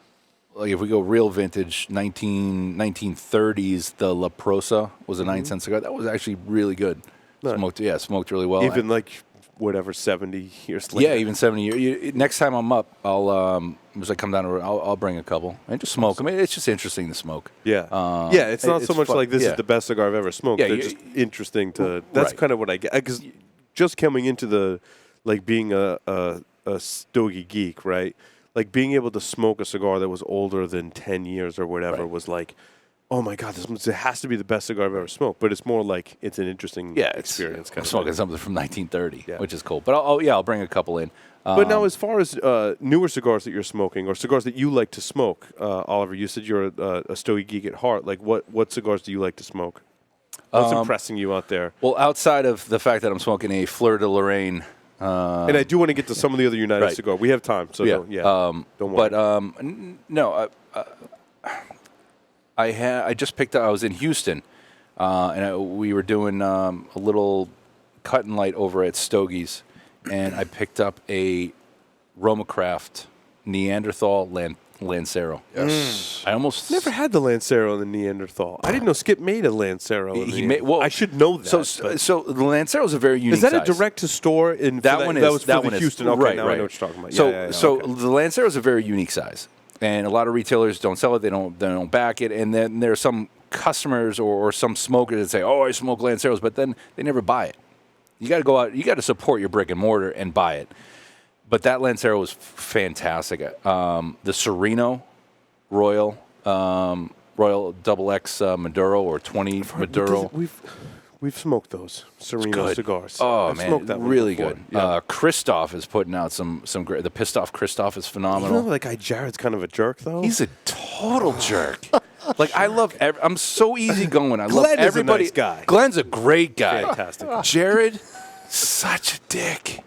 Like if we go real vintage, 1930s, the La Prosa was a 9-cent cigar. That was actually really good. Nice. Smoked really well. Even like whatever 70 years later. Yeah, even 70 years. Next time I'm up, I'll as I come down, I'll bring a couple and just smoke. I mean, it's just interesting to smoke. Yeah, it's not so much fun. like this is the best cigar I've ever smoked. Yeah, They're just interesting to. That's right. kind of what I get because just coming into the being a Stogie geek, right? Like being able to smoke a cigar that was older than 10 years or whatever was like, oh my God, it has to be the best cigar I've ever smoked. But it's more like it's an interesting experience. I'm smoking something from 1930, which is cool. But I'll bring a couple in. But now, as far as newer cigars that you're smoking or cigars that you like to smoke, Oliver, you said you're a Stogie geek at heart. Like, what cigars do you like to smoke? What's impressing you out there? Well, outside of the fact that I'm smoking a Fleur de Lorraine. And I do want to get to some of the other United Right. Cigar. We have time, so don't worry. But no, I just picked up. I was in Houston, and we were doing a little cut and light over at Stogie's, and I picked up a Romacraft Neanderthal Lancero. Yes. I almost Never had the Lancero and the Neanderthal. I didn't know Skip made a Lancero. Well, I should know that. So the Lancero is a very unique is that size. a direct to store in That one is that was for that the one Houston? is Okay, right. now I know what you're talking about. So okay. the Lancero is a very unique size, and a lot of retailers don't sell it. They don't back it, and then there are some customers or some smokers that say, "Oh, I smoke Lanceros," but then they never buy it. You got to go out. You got to support your brick and mortar and buy it. But that Lancero was fantastic. The Sereno Royal Double X Maduro or 20 Maduro. We've smoked those Sereno cigars. Oh I've man, smoked that one really before. good. Yeah. Christoph is putting out some great. The Pissed Off Christoph is You phenomenal. know that guy Jared's kind of a jerk though. He's a total jerk. Like I love. I'm so easygoing. I love Glenn is a everybody. nice guy. Glenn's a great guy. Fantastic. Jared, such a dick.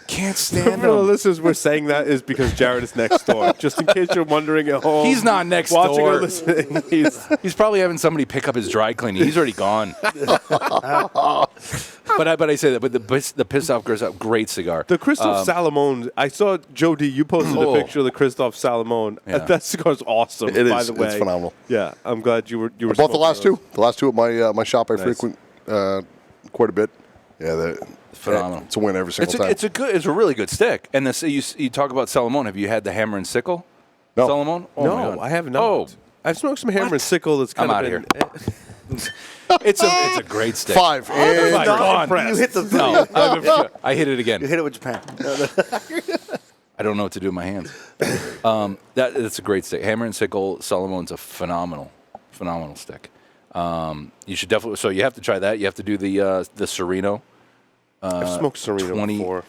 Can't stand For the him. listeners, we're saying that is because Jared is next door. Just in case you're wondering at home. He's not next watching door. or listening. He's probably having somebody pick up his dry cleaning. He's already gone. But I say that. But the Pissed Off Christoph, great cigar. The Christoph Salomon, I saw, Joe D, you posted a picture of the Christoph Salomon. Yeah. That cigar's awesome, It by is. the way. It's phenomenal. Yeah, I'm glad you were I bought the smoking last those. two. The last two at my shop I Nice. frequent quite a bit. Yeah, they're Phenomenal. It's a win every single time. It's a really good stick. And you talk about Salomon. Have you had the Hammer and Sickle? No. Salomon? Oh my No, God. I have not. Oh, I've smoked some Hammer and Sickle that's kind I'm of outta been... it's a great stick. 5. And my God. You hit the No, I hit it again. You hit it with Japan. I don't know what to do with my hands. That's a great stick. Hammer and Sickle Salomon's a phenomenal stick. You should definitely. So you have to try that. You have to do the Sereno. I've smoked Sereno 20 before.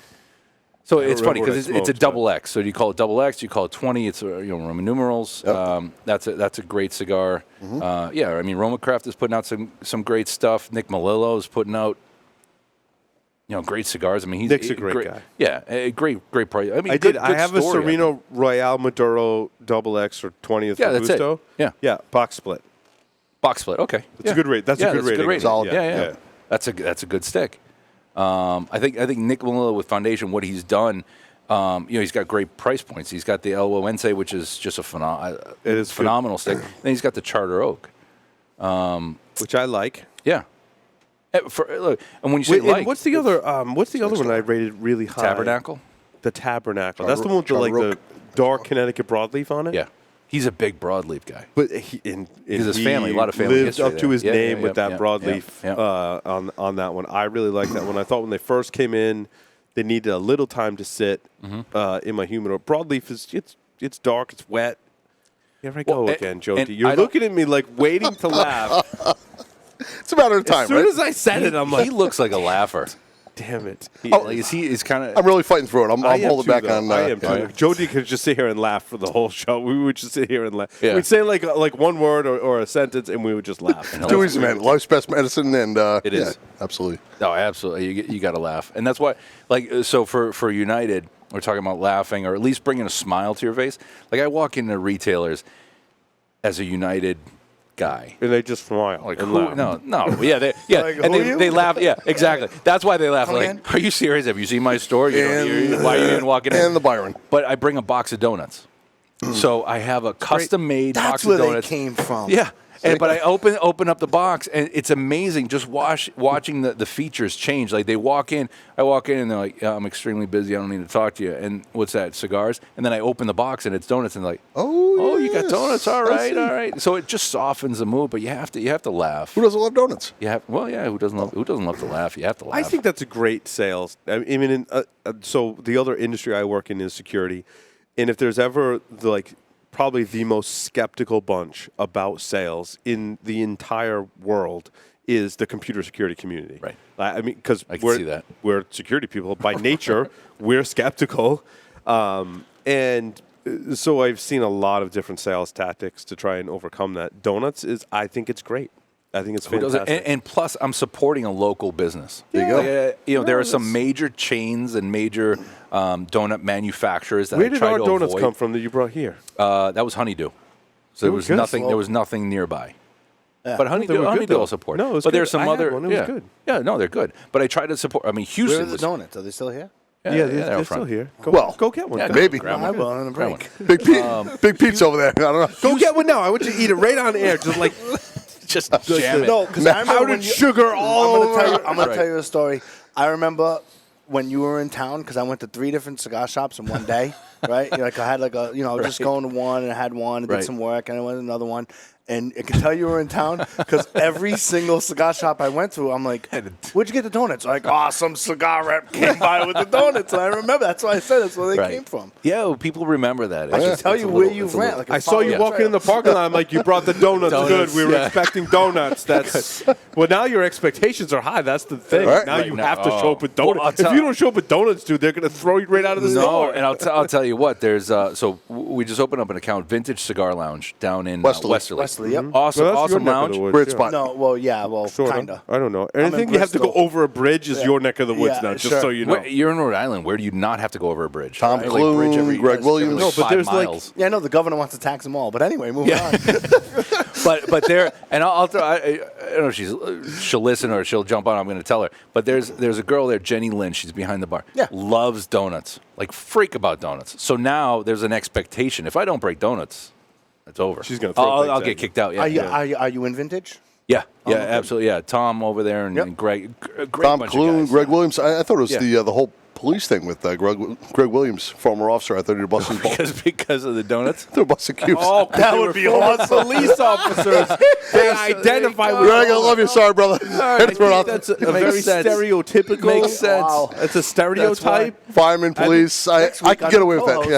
So it's funny remember what because I it's a smoked, double X. So you call it double X, you call it 20. It's Roman numerals. Yep. That's a great cigar. Yeah, I mean Romacraft is putting out some great stuff. Nick Melillo is putting out great cigars. I mean Nick's a great guy. Yeah, a great price. I mean I good, did. I have good a story, Sereno Royale Maduro Double X or 20th Yeah, that's it. Robusto. Yeah. box split. Box split. Okay, It's a good rate. That's a good rating. Solid. Yeah. That's a good stick. I think Nick Melillo with Foundation, what he's done, he's got great price points. He's got the El Oense, which is just a phenomenal stick. Then he's got the Charter Oak, Which I like. yeah. And when you say And what's the other? What's the other one I rated really high? Tabernacle, The Tabernacle. That's the one with the Charter dark Connecticut broadleaf on it. yeah. He's a big broadleaf guy. But his family, a lot of family lived history up to there. his name with that broadleaf yeah. on that one. I really like that one. I thought when they first came in, they needed a little time to sit in my humidor. Broadleaf is it's dark, it's wet. Here I go again, Jody. You're looking at me like waiting to laugh. It's a matter of time, As soon right? as I said it, I'm like, He looks like a laugher. damn it. He's kind of. I'm really fighting through it. I'm I am holding too, back though. on. I am too. yeah. Jody could just sit here and laugh for the whole show. We would just sit here and laugh. Yeah. We'd say like one word or a sentence, and we would just laugh. It's too easy, man. Life's best medicine, and It is. absolutely. No, absolutely. You got to laugh, and that's why. Like, so for United, we're talking about laughing, or at least bringing a smile to your face. Like, I walk into retailers as a United guy. And they just smile. Like, and who? laugh. No, yeah, Like, and who you? they laugh. Yeah, exactly. That's why they laugh. Come Like, again? are you serious? Have you seen my store? Why are you even walking in? And the Byron. But I bring a box of donuts, so I have a custom-made box That's of where they donuts. came from. Yeah. But I open up the box, and it's amazing just watching the features change. Like, I walk in, and they're like, I'm extremely busy. I don't need to talk to you. And what's that, cigars? And then I open the box, and it's donuts, and they're like, oh, you got yes. donuts? All I see. right. So it just softens the mood, but you have to laugh. Who doesn't love donuts? Who doesn't love to laugh? You have to laugh. I think that's a great sales. I mean, so the other industry I work in is security, and if there's ever probably the most skeptical bunch about sales in the entire world is the computer security community. Right. I mean, because I can see that. We're security people by nature. We're skeptical, and so I've seen a lot of different sales tactics to try and overcome that. Donuts I think it's great. I think it's fantastic. And plus, I'm supporting a local business. There you go. There are some major chains and major donut manufacturers that Where I did try our to donuts avoid. come from that you brought here? That was Honeydew. So They were good. there was nothing nearby. Yeah. But They Honeydew, were good, Honeydew though. I'll support. No, it was but good. there's some I had other. one. It was yeah. good. Yeah, no, they're good. But I try to support. I mean, Where Houston are the was. donuts? Are they still here? Yeah, they're they're out still front. here. Well, Go get one. yeah, Go. grab I one. will on a Grab break. one. Big Pete, Big Pete's over there. I don't know. Go get one now. I want you to eat it right on air. Just like Just jam it. No, because I remember powdered when you, sugar all over. I'm gonna tell you a story. I remember when you were in town because I went to 3 different cigar shops in one day. Right? I had I was just going to one and I had one and did Right. some work and I went to another one. And I can tell you were in town because every single cigar shop I went to, I'm like, where'd you get the donuts? Like, some cigar rep came by with the donuts. And I remember, that's why I said that's where they Right. came from. Yeah, well, people remember that. I can tell you where you ran. Like I saw you walking in the parking lot. I'm like, you brought the donuts. Donuts, Good. We were yeah. expecting donuts. That's well. Now your expectations are high. That's the thing. Right. Now Right. you Now- have to show up with Well, donuts. I'll If you don't show up with donuts, dude, they're gonna throw you right out of the No, store. and I'll tell you what. There's we just opened up an account, Vintage Cigar Lounge, down in Westerly. Westerly, yep. Awesome, Well, that's your awesome neck of lounge. the woods, Great yeah. spot. No, well, yeah, Sort of. kinda. I don't know. in Anything you have to go Bristol. over a bridge is your neck of the woods Yeah, now. Just sure. so you know. You're in Rhode Island. Where do you not have to go over a bridge? Tom Like Clune, bridge every- Greg every Williams. No, but 5 there's like- miles. Yeah, I know the governor wants to tax them all, but anyway, moving on. but there, and I'll throw. I don't know if she'll listen or she'll jump on. I'm going to tell her. But there's a girl there, Jenny Lynn. She's behind the bar. Yeah. Loves donuts. Like freak about donuts. So now there's an expectation. If I don't break donuts, it's over. She's gonna throw things I'll at get you. kicked out. Yeah. Are you in vintage? Yeah. Yeah. okay. Absolutely. Yeah. Tom over there and, Yep. and Greg. Great Tom bunch Clune, of guys. Greg Williams. I thought it was Yeah. the whole police thing with Greg Williams, former officer. I thought he was busting because of the donuts. They're busting cubes. Oh, That would be awesome. Police officers. They identify with. Greg, I love you. Sorry, brother. Had to throw it out That's there. a Makes very sense. stereotypical. Makes sense. Wow. It's a stereotype. Fireman, police. I can get away with that.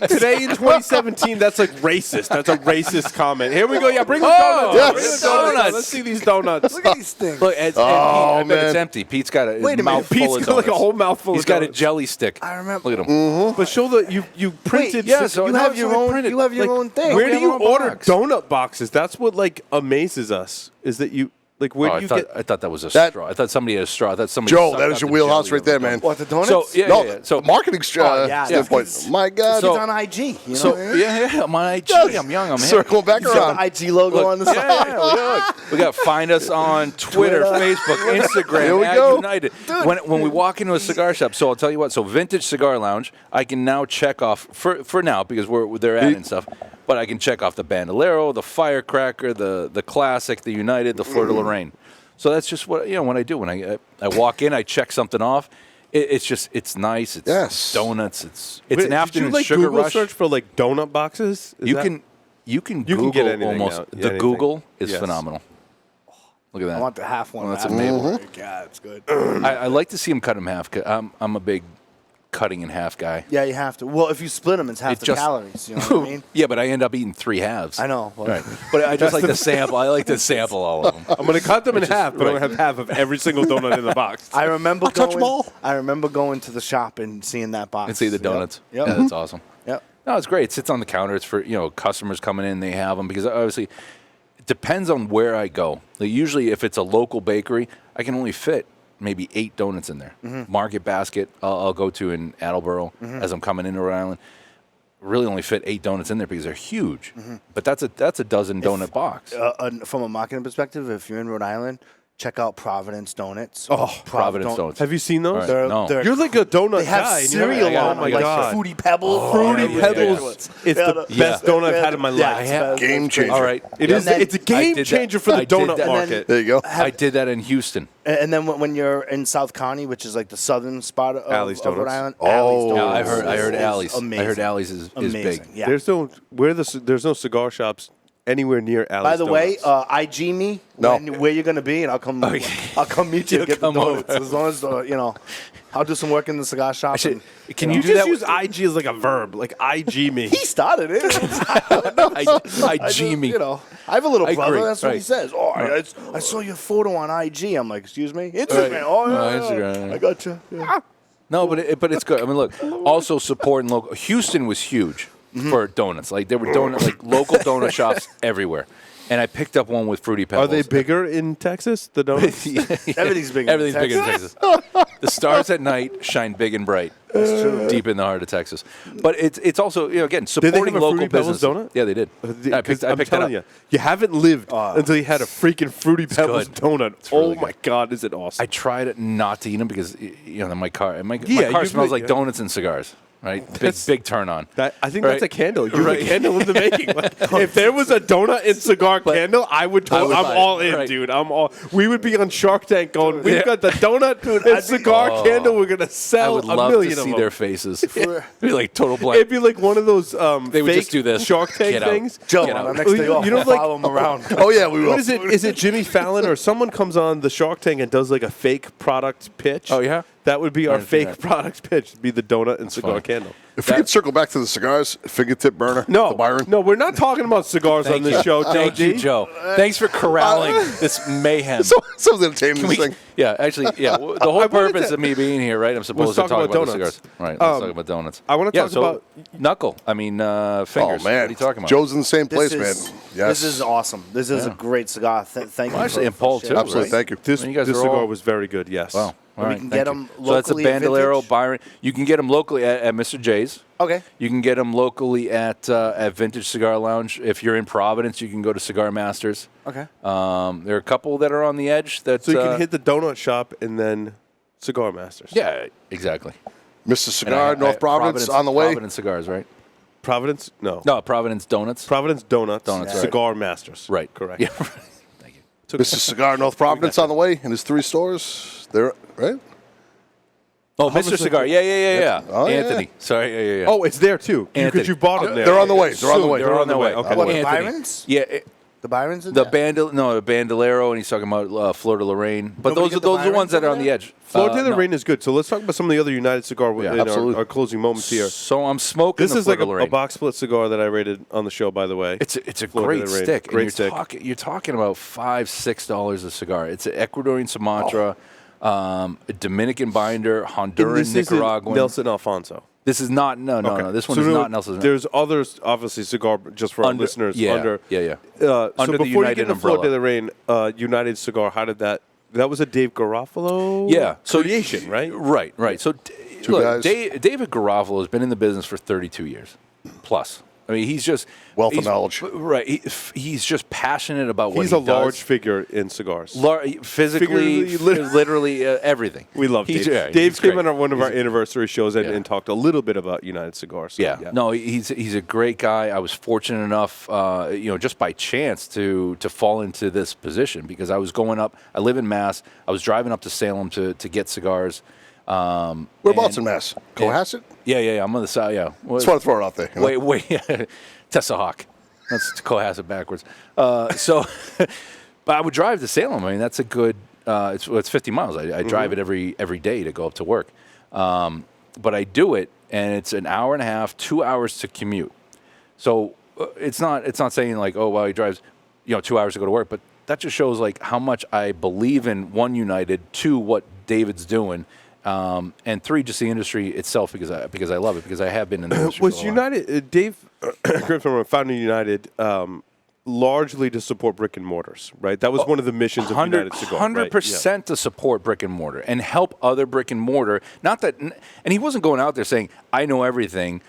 Yeah. Today in 2017, that's like racist. That's a racist comment. Here we go. Yeah, bring the Oh, donuts. yes. Bring the donuts. Donuts. Let's see these donuts. Look at these things. Look, and Pete, Oh, I bet it's man. empty. Pete's got a Wait a minute. mouth Pete's full of got like a donuts. whole mouthful He's of got a donuts. jelly stick. I remember. Look at him. But show that you printed. yeah, so you no, have it's your like own. printed. You have your own thing. Where We do have you our own order box. donut boxes? That's what like amazes us. Is that you like where Oh, do you get? I thought that was a That- straw. I thought somebody had a straw. I thought somebody. Joe, sucked that out is your the wheelhouse jelly right of the there, man. What, the donuts? So yeah, No, yeah, yeah. So marketing yeah. standpoint. My God. It's on IG. You know so what I mean? yeah, I'm on IG. Yes. I'm young. I'm hip. Circle back You got around. the IG logo on the side. Yeah. We got find us on Twitter, Facebook, Instagram, Here we at go. United. When we walk into a cigar shop, so I'll tell you what. So Vintage Cigar Lounge, I can now check off for now because they're adding stuff. But I can check off the Bandolero, the Firecracker, the Classic, the United, the Fleur de Lorraine. So that's just what what I do when I walk in. I check something off. It's nice. It's Yes. donuts. It's Wait, an did afternoon you like sugar Google rush. search for like donut boxes? Is You that- can You can You Google can get anything almost. out. The Anything. Google is Yes. phenomenal. Look at that. I want the half one. Well, that's half amazing. one. Yeah, it's good. I like to see them cut them half. 'Cause I'm a big cutting in half guy. Yeah, you have to. Well, if you split them, it's half the calories. You know what I mean? Yeah, but I end up eating 3 halves. I know. Well, Right. But I just like to sample. I like to sample all of them. I'm going to cut them in half, but I'm going to have half of every single donut in the box. I remember touch going. 'em all. I remember going to the shop and seeing that box. And see the donuts. Yep. Yeah, that's awesome. Yep. No, it's great. It sits on the counter. It's for customers coming in. They have them because obviously it depends on where I go. Like usually, if it's a local bakery, I can only fit maybe 8 donuts in there. Market Basket, I'll go to in Attleboro as I'm coming into Rhode Island. Really only fit 8 donuts in there because they're huge. But that's a dozen donut box. From a marketing perspective, if you're in Rhode Island, check out Providence Donuts. Oh, Providence Donuts. Have you seen those? All right. No. You're like a donut They have guy. and you cereal haven't- on Oh my them, god! like Fruity Pebbles. Fruity Yeah, Pebbles. It's Yeah, the best donut I've had in my life. Yeah, it's Game changer. All right. It And is. then- It's a game changer for the I did donut that. market. There you go. I did that in Houston. And then when you're in South County, which is like the southern spot of Alley's Rhode Donuts. Island, Oh. Alley's Yeah, Donuts I heard is Alley's. Amazing. I heard Alley's is Amazing. big. Yeah. There's no cigar shops anywhere near Alley's. By the way, Donuts. IG me No. where you're gonna be, and I'll come. I'll come meet you You'll and get the come over. donuts. As long as I'll do some work in the cigar shop. Actually, and, can you you do just that? use IG as like a verb, like IG me. He started it. I G me. I have a little I brother. agree, That's what he right. says. Oh, I saw your photo on IG. I'm like, excuse me, Instagram. Right. Oh, yeah, Oh, yeah. Instagram. I got you. Yeah. No, but it's good. I mean, look. Also supporting local. Houston was huge for donuts. Like there were local donut shops everywhere, and I picked up one with Fruity Are Pebbles. they bigger in Texas? The donuts? Everything's bigger. Everything's bigger in Texas. The stars at night shine big and bright. That's true. Deep in the heart of Texas. But it's also again Did they supporting have a local Fruity Pebbles business. donut? Yeah, they did. I picked I'm that telling up. you haven't lived until you had a freaking Fruity Pebbles good. donut. It's really Oh my God, is it awesome? I tried not to eat them because my car Yeah, car you smells really- like donuts and cigars. Right, big turn on. I think Right. that's a candle. You're Right. the candle in the making. Like, if there was a donut and cigar candle, I'm would buy it. all in, Right. dude. We would be on Shark Tank going, we've got the donut and cigar candle. We're gonna I sell would a love million to of see them. their faces. It'd be like total blank. It'd be like one of those They would fake just do this. Shark Tank Get out. things. Joe, Get on out. the next day off, You know, I'll like- follow him around. Oh yeah, we will. What is it? Is it Jimmy Fallon or someone comes on the Shark Tank and does like a fake product pitch? Oh, yeah? That would be our didn't see fake that. product pitch. It'd be the donut and cigar funny. candle. If we could circle back to the cigars, fingertip burner, No, the Byron. no, we're not talking about cigars on this show, Joe Thank G. you, Joe. Thanks for corralling this mayhem. Someone's entertaining Can this we- thing. yeah, actually, yeah. The whole I wanted purpose to- of me being here, right? I'm supposed to talk talk about about the donuts. cigars. Right. Let's talk about donuts. I wanna talk about- knuckle. I mean, fingers. Oh man, What are you talking about? Joe's in the same place, This man. is, Yes, this is awesome. This is a great cigar. Thank you. Well, actually, for- and Paul, for too, sharing. absolutely. right? Thank you. This I mean, you guys this are cigar all- was very good. Yes. Wow. All We right, can thank get you. 'em So that's a locally at Bandolero Vintage? Byron. You can get them locally at Mr. J's. Okay. You can get them locally at Vintage Cigar Lounge. If you're in Providence, you can go to Cigar Masters. Okay. There are a couple that are on the edge. That So you can hit the donut shop and then Cigar Masters. Yeah, exactly. Mr. And Cigar, North Providence, on the way. Providence Cigars, right? Providence? No. No, Providence Donuts. Providence Donuts. Donuts, right. Cigar Masters. Right. Correct. Yeah. Thank you. Mr. Cigar, North Providence, on the way, and his 3 stores. There, right? Oh, Mr. Cigar. Yeah. Oh, yeah. Anthony. Sorry. Yeah. Oh, it's there too. Anthony. Because you bought them there. They're on the way. They're on the Soon, way. They're on their way. Okay. What, Anthony. the Byrons? Yeah. The Byrons? The Bandolero, and he's talking about Flor de Lorraine. But Nobody those get are the those are the ones Byrons that are over on the there? edge. Flor de No. Lorraine is good. So let's talk about some of the other United Cigar in absolutely. our closing moments here. So I'm smoking. This the is like Flor de a Lorraine. box split cigar that I rated on the show, by the way. It's a Flor de great Lorraine. stick. Great and stick. You're talking about $5-6 a cigar. It's an Ecuadorian Sumatra, a Dominican binder, Honduran, This isn't Nicaraguan. Nelson Alfonso. This is not. No. This one So is no, not Nelson. There's others, obviously, cigar, just for our listeners. Yeah. Under, Yeah. so Under the before you United get into Flor de umbrella. Lorraine, United Cigar, how did that was a Dave Garofalo Yeah. So creation, right? Right. So Two look, guys. David Garofalo has been in the business for 32 years plus. I mean, he's just Wealth of he's- knowledge. Right. He's just passionate about what He's he a large does. figure in cigars. Physically, Figuratively, literally, everything. We love He's- Dave. yeah, Dave he's came great. on one of our anniversary shows and, Yeah. and talked a little bit about United Cigars. So, Yeah. No, he's a great guy. I was fortunate enough, just by chance to fall into this position because I was going up. I live in Mass. I was driving up to Salem to get cigars. Whereabouts in Mass? Cohasset? Yeah. I'm on the side. Yeah. Just want to throw it out there. you know? Wait. Tessahawk. Let's Cohasset backwards. So, but I would drive to Salem. I mean, that's a good. It's 50 miles. I drive it every day to go up to work. But I do it, and it's an hour and a half, 2 hours to commute. So it's not saying like, oh, well, he drives, 2 hours to go to work, but that just shows like how much I believe in, one, United, two, what David's doing, and three, just the industry itself because I love it, because I have been in the industry. Was United Dave Griffin founded United largely to support brick and mortars, right? That was one of the missions of United Cigar. 100% to support brick and mortar and help other brick and mortar. Not that, and he wasn't going out there saying, I know everything,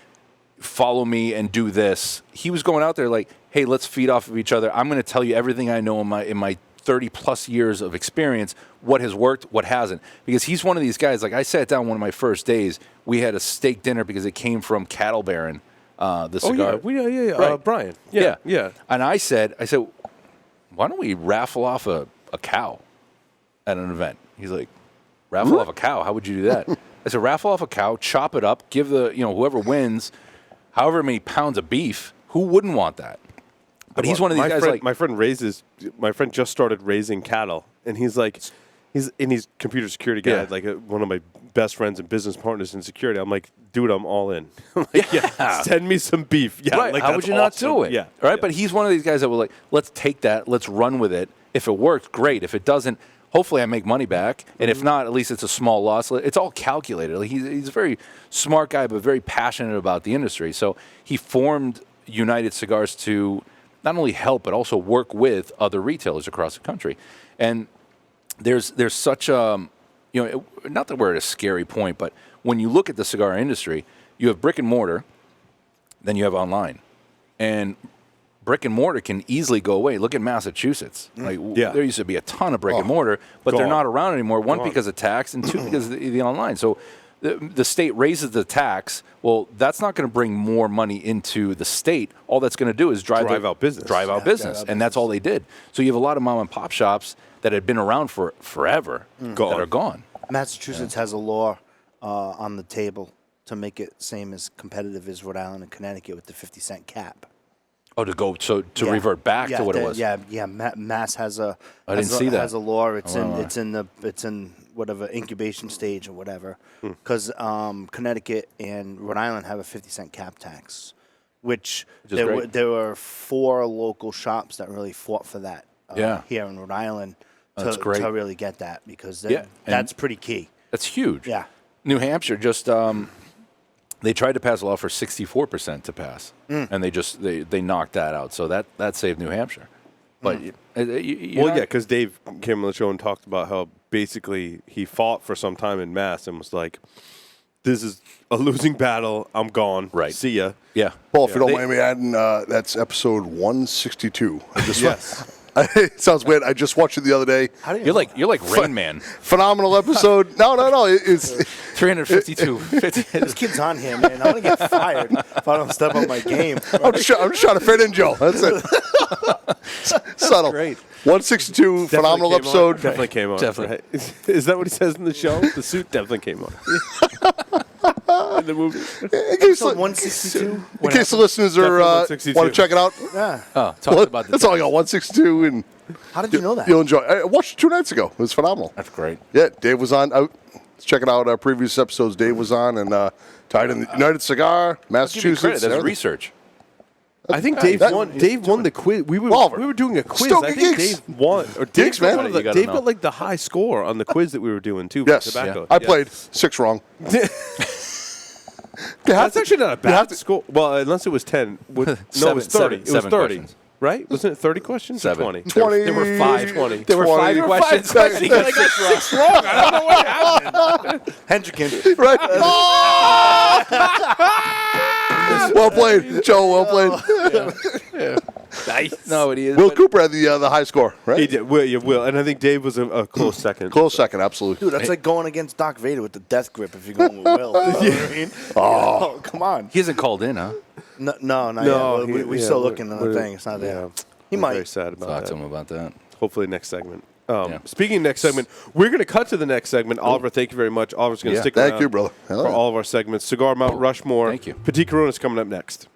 follow me and do this. He was going out there like, hey, let's feed off of each other. I'm going to tell you everything I know in my 30 plus years of experience, what has worked, what hasn't. Because he's one of these guys, like I sat down one of my first days, we had a steak dinner because it came from Cattle Baron, the cigar. Oh, yeah. Right. Brian. Yeah. And I said, why don't we raffle off a cow at an event? He's like, raffle off a cow? How would you do that? I said, raffle off a cow, chop it up, give the, whoever wins, however many pounds of beef. Who wouldn't want that? But he's one of these guys. My friend just started raising cattle, and he's computer security guy, like one of my best friends and business partners in security. I'm like, dude, I'm all in. Send me some beef. Yeah, right. Like, how would you not do it? Yeah, right. Yeah. But he's one of these guys that will like, let's take that, let's run with it. If it works, great. If it doesn't, hopefully I make money back. And if not, at least it's a small loss. It's all calculated. Like he's a very smart guy, but very passionate about the industry. So he formed United Cigars to not only help, but also work with other retailers across the country. And there's such a, not that we're at a scary point, but when you look at the cigar industry, you have brick and mortar, then you have online. And brick and mortar can easily go away. Look at Massachusetts. There used to be a ton of brick and mortar, but they're not around anymore. One, because of tax, and two, because of the online. So the state raises the tax. Well, that's not going to bring more money into the state. All that's going to do is drive out business. And that's all they did. So you have a lot of mom and pop shops that had been around for forever that are gone. Massachusetts has a law on the table to make it same as competitive as Rhode Island and Connecticut with the 50-cent cap. Oh, to revert back to what it was. Yeah. Mass has a has a law. It's in whatever incubation stage or whatever. Because Connecticut and Rhode Island have a 50-cent cap tax, which there were 4 local shops that really fought for that. Here in Rhode Island to really get that, because that's pretty key. That's huge. Yeah. New Hampshire just they tried to pass a law for 64% to pass, and they knocked that out. So that saved New Hampshire. But because Dave came on the show and talked about how basically he fought for some time in Mass and was like, "This is a losing battle. I'm gone. Right. See ya." Yeah. Paul, if you don't mind me adding, that's episode 162. Yes. It sounds weird. I just watched it the other day. You're like Rain Man. Phenomenal episode. No. It's 352. This kid's on here, man. I'm gonna get fired if I don't step up my game. I'm just trying to fit in, Joe. That's it. Subtle. Great. 162. Phenomenal episode. Definitely came on. Definitely. Right? Is that what he says in the show? The suit definitely came on. In the movie. Episode 162. In case the listeners want to check it out. Yeah. Oh, talk about that's all I got. 162, and how did you know that? You'll enjoy. I watched it 2 nights ago. It was phenomenal. That's great. Yeah, Dave was on. Let's check it out. Our previous episodes, Dave was on and tied in the United Cigar, Massachusetts. That's research. I think Dave won the quiz. We were doing a quiz. Stogie I think Geeks. Dave won. Or Geeks, man. Dave got like the high score on the quiz that we were doing too. Yes, Tobacco. I played 6 wrong. That's actually not a bad score. Well, unless it was 10. No, it was 30. It was 30. Questions. Right? Wasn't it 30 questions? 7. Or 20? 20. There were 5. 20. There were 5 questions. And he got like 6 wrong. I don't know what happened. Hendricken. Right. Well played, Joe. Well played. Nice. No, it is. Will Cooper had the high score, right? He did. Will. And I think Dave was a close second. Close second, absolutely. Dude, that's like going against Doc Vader with the death grip if you're going with Will. You know what I mean? Oh, come on. He hasn't called in, huh? No, not No, yet. We're still looking at the thing. It's not there. He I'm might. very sad about Talk that. to him about that. Hopefully next segment. Speaking of next segment, we're going to cut to the next segment. Oliver, thank you very much. Oliver's going to stick around. Thank you, brother. For all of our segments. Cigar Mount Rushmore. Thank you. Petit Corona's coming up next.